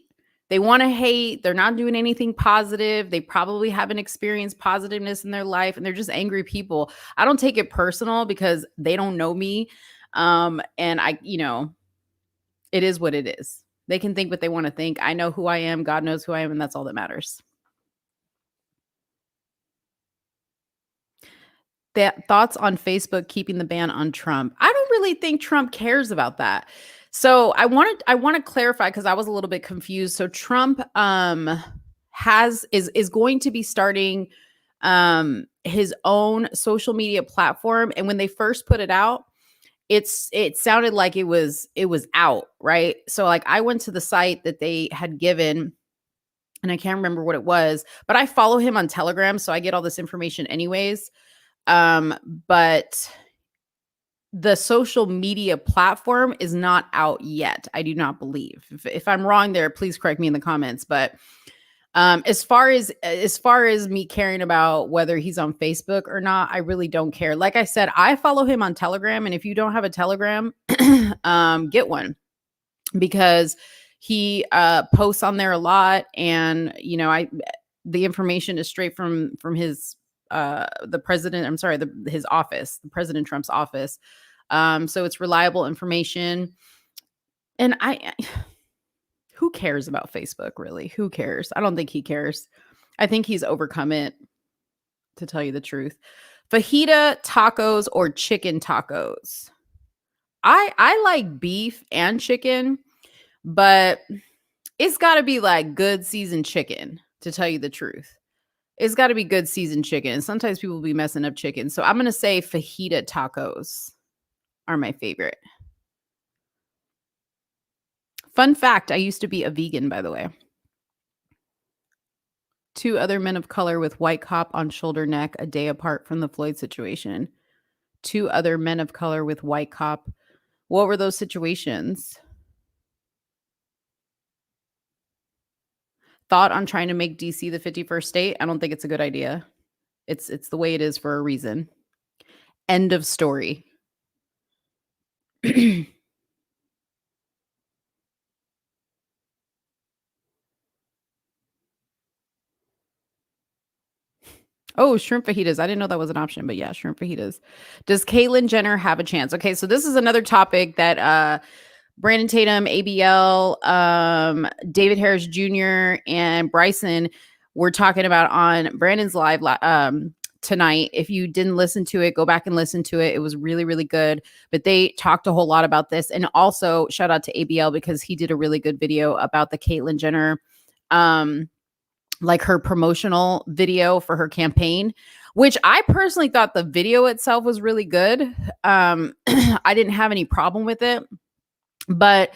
They want to hate. They're not doing anything positive. They probably haven't experienced positiveness in their life, and they're just angry people. I don't take it personal because they don't know me. And it is what it is. They can think what they want to think. I know who I am. God knows who I am, and that's all that matters. Thoughts on Facebook keeping the ban on Trump? I don't really think Trump cares about that. So I want to clarify because I was a little bit confused. So Trump is going to be starting his own social media platform, and when they first put it out, it sounded like it was out, right? So like I went to the site that they had given, and I can't remember what it was, but I follow him on Telegram, so I get all this information anyways. But the social media platform is not out yet. I do not believe. If I'm wrong there, please correct me in the comments. But as far as me caring about whether he's on Facebook or not, I really don't care. Like I said, I follow him on Telegram, and if you don't have a Telegram, get one, because he posts on there a lot, and the information is straight from his the president. I'm sorry, his office, the President Trump's office. So it's reliable information, and who cares about Facebook, really? Who cares? I don't think he cares. I think he's overcome it, to tell you the truth. Fajita tacos or chicken tacos? I like beef and chicken, but it's got to be like good seasoned chicken, to tell you the truth. It's got to be good seasoned chicken. And sometimes people be messing up chicken. So I'm going to say fajita tacos are my favorite. Fun fact, I used to be a vegan, by the way. 2 other men of color with white cop on shoulder neck a day apart from the Floyd situation. 2 other men of color with white cop. What were those situations? Thought on trying to make DC the 51st state? I don't think it's a good idea. It's the way it is for a reason. End of story. Oh, shrimp fajitas. I didn't know that was an option, but yeah, shrimp fajitas. Does Caitlyn Jenner have a chance? Okay, so this is another topic that Brandon Tatum, ABL, David Harris Jr., and Bryson were talking about on Brandon's live tonight. If you didn't listen to it, go back and listen to it. It was really, really good. But they talked a whole lot about this. And also shout out to ABL because he did a really good video about the Caitlyn Jenner like her promotional video for her campaign, which I personally thought the video itself was really good. I didn't have any problem with it, but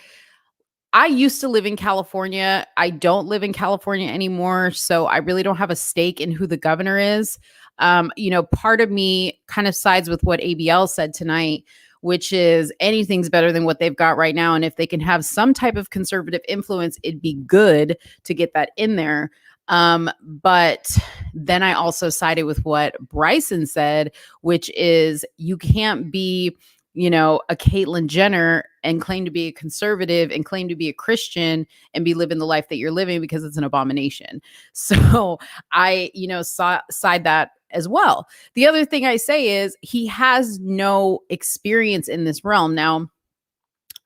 I used to live in California. I don't live in California anymore, so I really don't have a stake in who the governor is. Part of me kind of sides with what ABL said tonight, which is anything's better than what they've got right now. And if they can have some type of conservative influence, it'd be good to get that in there. But then I also sided with what Bryson said, which is you can't be, a Caitlyn Jenner and claim to be a conservative and claim to be a Christian and be living the life that you're living because it's an abomination. So I, side that as well. The other thing I say is he has no experience in this realm. Now,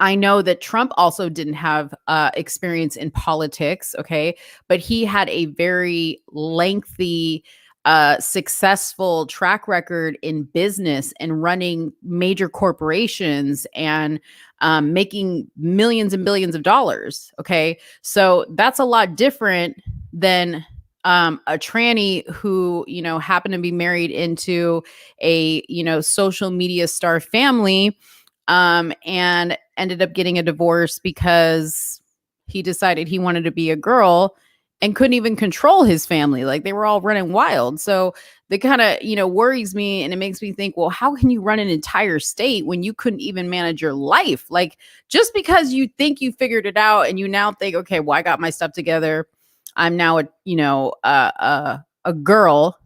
I know that Trump also didn't have experience in politics, okay? But he had a very lengthy, successful track record in business and running major corporations and making millions and billions of dollars, okay? So that's a lot different than a tranny who, happened to be married into a, social media star family and ended up getting a divorce because he decided he wanted to be a girl and couldn't even control his family. Like they were all running wild. So that kind of, worries me. And it makes me think, well, how can you run an entire state when you couldn't even manage your life? Like just because you think you figured it out and you now think, okay, well, I got my stuff together. I'm now a girl,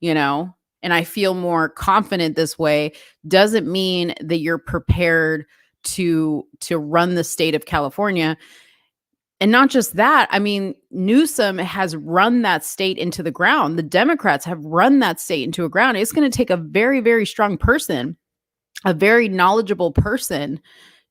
and I feel more confident this way, doesn't mean that you're prepared to run the state of California. And not just that, I mean, Newsom has run that state into the ground. The Democrats have run that state into a ground. It's going to take a very, very strong person, a very knowledgeable person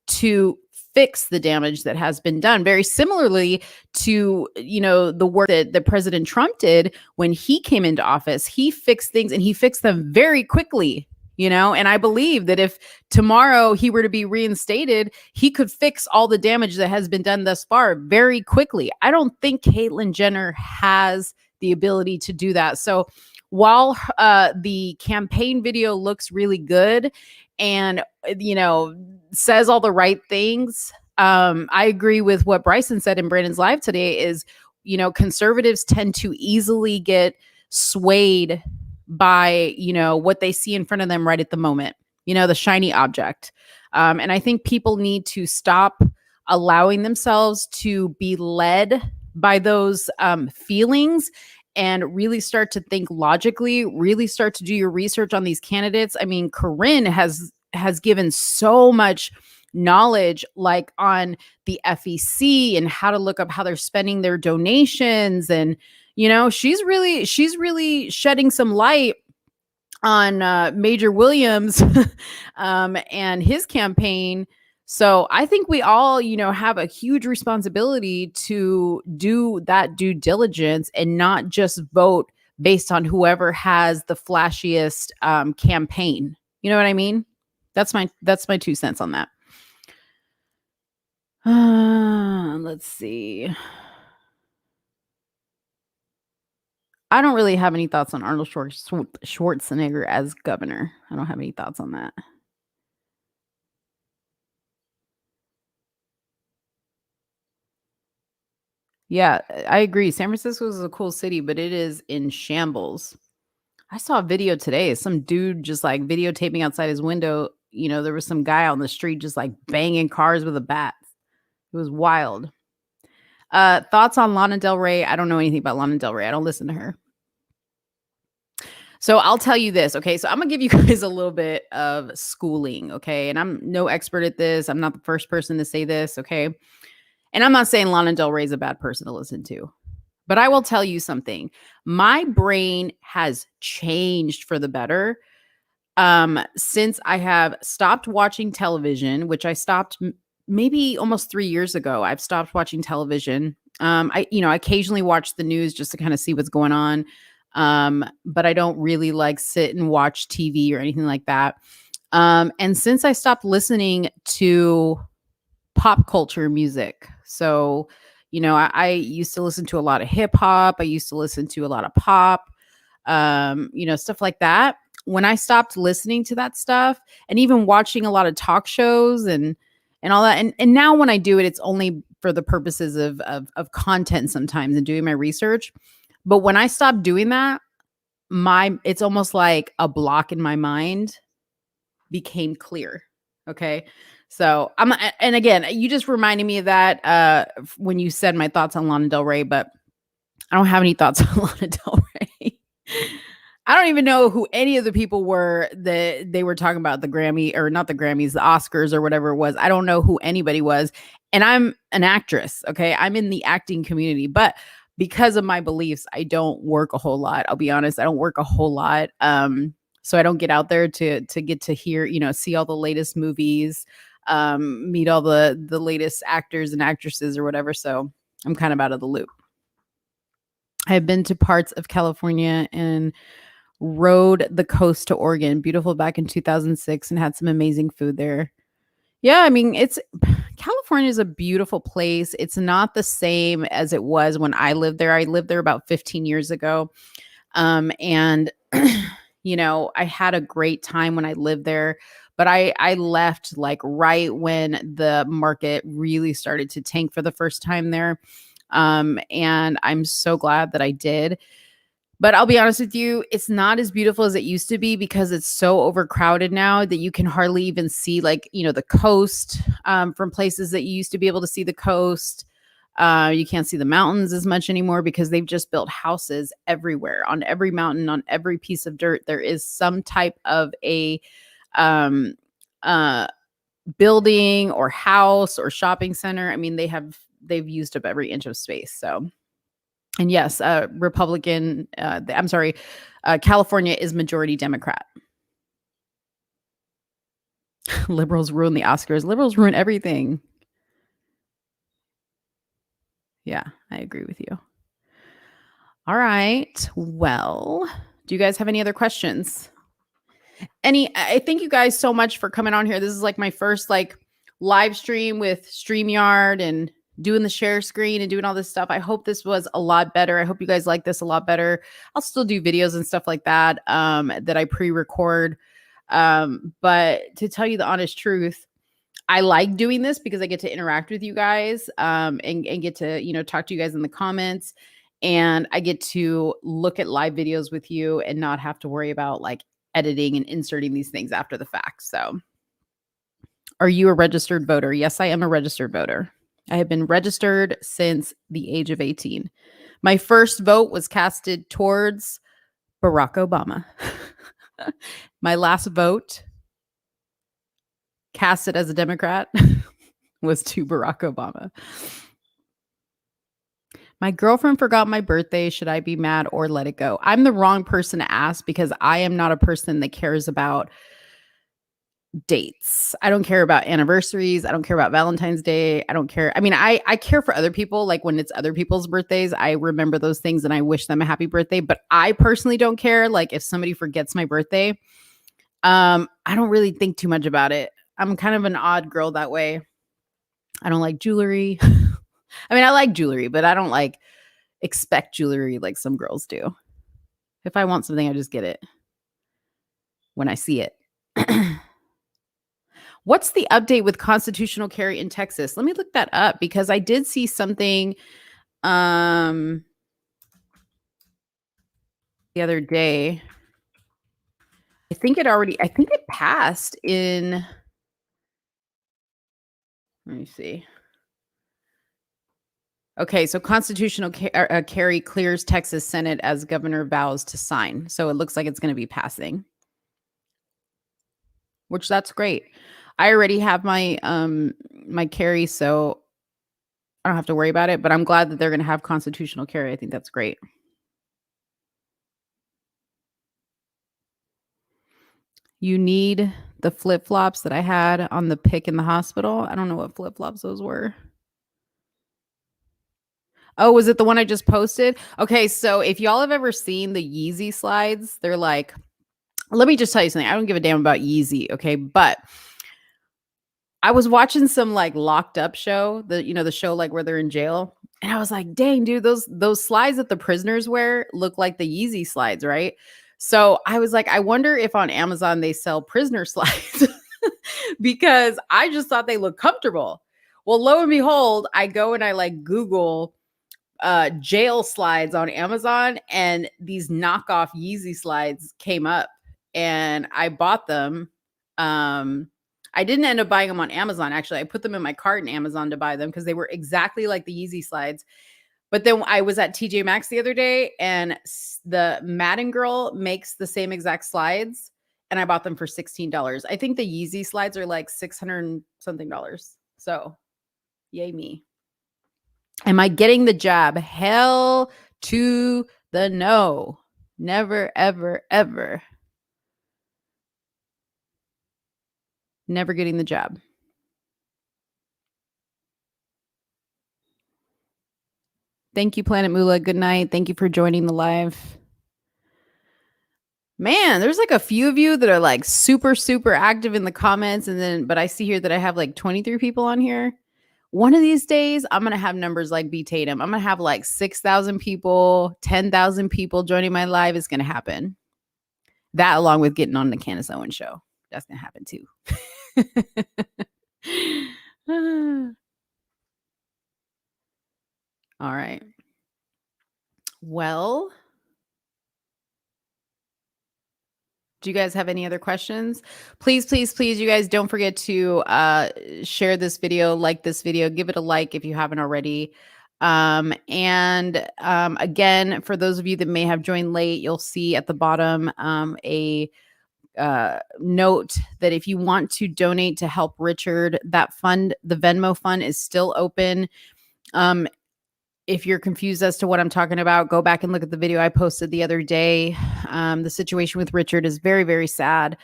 to fix the damage that has been done. Very similarly to, the work that President Trump did when he came into office. He fixed things and he fixed them very quickly, and I believe that if tomorrow he were to be reinstated, he could fix all the damage that has been done thus far very quickly. I don't think Caitlyn Jenner has the ability to do that. So while the campaign video looks really good and, says all the right things, I agree with what Bryson said in Brandon's live today is, conservatives tend to easily get swayed by, what they see in front of them right at the moment, the shiny object. And I think people need to stop allowing themselves to be led by those feelings and really start to think logically, really start to do your research on these candidates. I mean, Corinne has given so much knowledge like on the FEC and how to look up how they're spending their donations. And, she's really shedding some light on Major Williams and his campaign. So I think we all, have a huge responsibility to do that due diligence and not just vote based on whoever has the flashiest campaign. You know what I mean? That's my 2 cents on that. Let's see. I don't really have any thoughts on Arnold Schwarzenegger as governor. I don't have any thoughts on that. Yeah, I agree. San Francisco is a cool city, but it is in shambles. I saw a video today. Some dude just like videotaping outside his window. You know, there was some guy out on the street just like banging cars with a bat. It was wild. Thoughts on Lana Del Rey? I don't know anything about Lana Del Rey. I don't listen to her. So I'll tell you this, okay? So I'm gonna give you guys a little bit of schooling, okay? And I'm no expert at this. I'm not the first person to say this, okay? And I'm not saying Lana Del Rey is a bad person to listen to, but I will tell you something. My brain has changed for the better since I have stopped watching television, which I stopped maybe almost 3 years ago. I've stopped watching television. I occasionally watch the news just to kind of see what's going on. But I don't really like sit and watch TV or anything like that. And since I stopped listening to pop culture music, so, I used to listen to a lot of hip hop. I used to listen to a lot of pop, stuff like that. When I stopped listening to that stuff and even watching a lot of talk shows and all that, and now when I do it, it's only for the purposes of content sometimes and doing my research. But when I stopped doing that, it's almost like a block in my mind became clear. Okay. So and again, you just reminded me of that when you said my thoughts on Lana Del Rey, but I don't have any thoughts on Lana Del Rey. I don't even know who any of the people were that they were talking about the Grammy, or not the Grammys, the Oscars or whatever it was. I don't know who anybody was. And I'm an actress. Okay. I'm in the acting community, but because of my beliefs, I don't work a whole lot. I'll be honest. I don't work a whole lot. So I don't get out there to get to hear, see all the latest movies, meet all the latest actors and actresses or whatever. So I'm kind of out of the loop. I've been to parts of California and rode the coast to Oregon, beautiful, back in 2006, and had some amazing food there. Yeah, I mean, California is a beautiful place. It's not the same as it was when I lived there. I lived there about 15 years ago. And I had a great time when I lived there, but I left like right when the market really started to tank for the first time there. And I'm so glad that I did. But I'll be honest with you, it's not as beautiful as it used to be because it's so overcrowded now that you can hardly even see the coast from places that you used to be able to see the coast. You can't see the mountains as much anymore because they've just built houses everywhere. On every mountain, on every piece of dirt, there is some type of a building or house or shopping center. I mean, they've used up every inch of space. So. And yes, California is majority Democrat. Liberals ruin the Oscars. Liberals ruin everything. Yeah, I agree with you. All right. Well, do you guys have any other questions? I thank you guys so much for coming on here. This is like my first live stream with StreamYard and doing the share screen and doing all this stuff. I hope this was a lot better. I hope you guys like this a lot better. I'll still do videos and stuff like that that I pre-record. But to tell you the honest truth, I like doing this because I get to interact with you guys and get to, talk to you guys in the comments. And I get to look at live videos with you and not have to worry about editing and inserting these things after the fact. So are you a registered voter? Yes, I am a registered voter. I have been registered since the age of 18. My first vote was casted towards Barack Obama. My last vote, casted as a Democrat, was to Barack Obama. My girlfriend forgot my birthday. Should I be mad or let it go? I'm the wrong person to ask because I am not a person that cares about dates. I don't care about anniversaries. I don't care about Valentine's Day. I don't care. I mean, I care for other people. Like when it's other people's birthdays, I remember those things and I wish them a happy birthday. But I personally don't care. Like if somebody forgets my birthday, I don't really think too much about it. I'm kind of an odd girl that way. I don't like jewelry. I mean, I like jewelry, but I don't like expect jewelry like some girls do. If I want something, I just get it when I see it. What's the update with constitutional carry in Texas? Let me look that up because I did see something the other day. I think it passed in, let me see. Okay, so constitutional carry clears Texas Senate as governor vows to sign. So it looks like it's going to be passing, which that's great. I already have my my carry, so I don't have to worry about it, but I'm glad that they're going to have constitutional carry. I think that's great. You need the flip-flops that I had on the pic in the hospital. I don't know what flip-flops those were. Oh, was it the one I just posted? Okay, so if y'all have ever seen the Yeezy slides, they're like, let me just tell you something. I don't give a damn about Yeezy, okay? But I was watching some like locked up show, the show like where they're in jail, and I was like, dang, dude, those slides that the prisoners wear look like the Yeezy slides, right? So I was like, I wonder if on Amazon they sell prisoner slides because I just thought they looked comfortable. Well, lo and behold, I go and I like Google jail slides on Amazon, and these knockoff Yeezy slides came up, and I bought them. I didn't end up buying them on Amazon. Actually, I put them in my cart in Amazon to buy them because they were exactly like the Yeezy slides. But then I was at TJ Maxx the other day, and the Madden girl makes the same exact slides, and I bought them for $16. I think the Yeezy slides are like $600 something. So, yay me. Am I getting the jab? Hell to the no. Never, ever, ever. Never getting the jab. Thank you, Planet Moolah. Good night. Thank you for joining the live. Man, there's like a few of you that are like super, super active in the comments. But I see here that I have like 23 people on here. One of these days, I'm going to have numbers like B Tatum. I'm going to have like 6,000 people, 10,000 people joining my live. Is going to happen. That along with getting on the Candace Owens show. That's going to happen too. All right. Well, do you guys have any other questions? Please, please, please, you guys don't forget to share this video, like this video, give it a like if you haven't already. Again, for those of you that may have joined late, you'll see at the bottom a note that if you want to donate to help Richard, that fund, the Venmo fund, is still open. If you're confused as to what I'm talking about, go back and look at the video I posted the other day. The situation with Richard is very, very sad.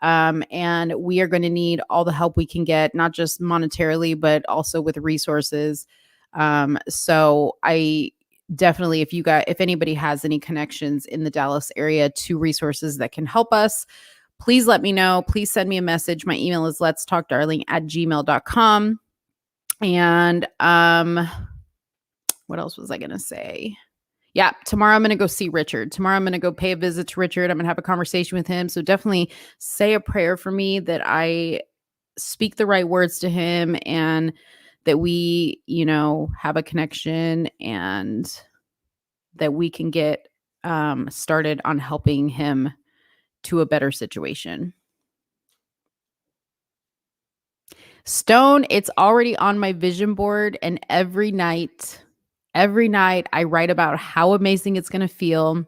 And we are going to need all the help we can get, not just monetarily, but also with resources. So I definitely, if anybody has any connections in the Dallas area to resources that can help us, please let me know. Please send me a message. My email is letstalkdarling@gmail.com. And, what else was I going to say? Yeah, tomorrow I'm going to go see Richard. Tomorrow I'm going to go pay a visit to Richard. I'm going to have a conversation with him. So definitely say a prayer for me that I speak the right words to him and that we, have a connection and that we can get started on helping him to a better situation. Stone, it's already on my vision board, and every night I write about how amazing it's going to feel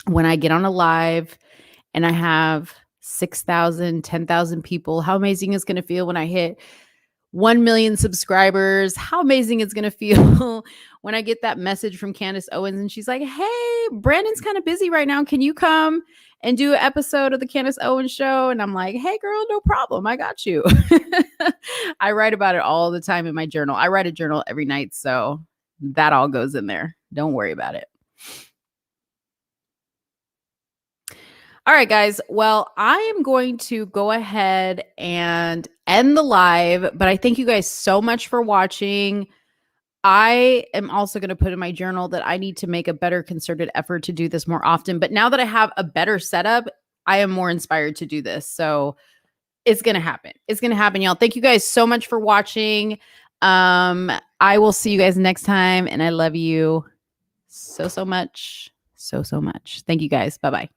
when I get on a live and I have 6,000, 10,000 people, how amazing it's going to feel when I hit 1 million subscribers. How amazing it's going to feel when I get that message from Candace Owens and she's like, hey, Brandon's kind of busy right now. Can you come and do an episode of the Candace Owens show? And I'm like, hey, girl, no problem. I got you. I write about it all the time in my journal. I write a journal every night. So that all goes in there. Don't worry about it. All right, guys. Well, I am going to go ahead and end the live, but I thank you guys so much for watching. I am also going to put in my journal that I need to make a better concerted effort to do this more often. But now that I have a better setup, I am more inspired to do this. So it's going to happen. It's going to happen, y'all. Thank you guys so much for watching. I will see you guys next time. And I love you so much. So much. Thank you guys. Bye-bye.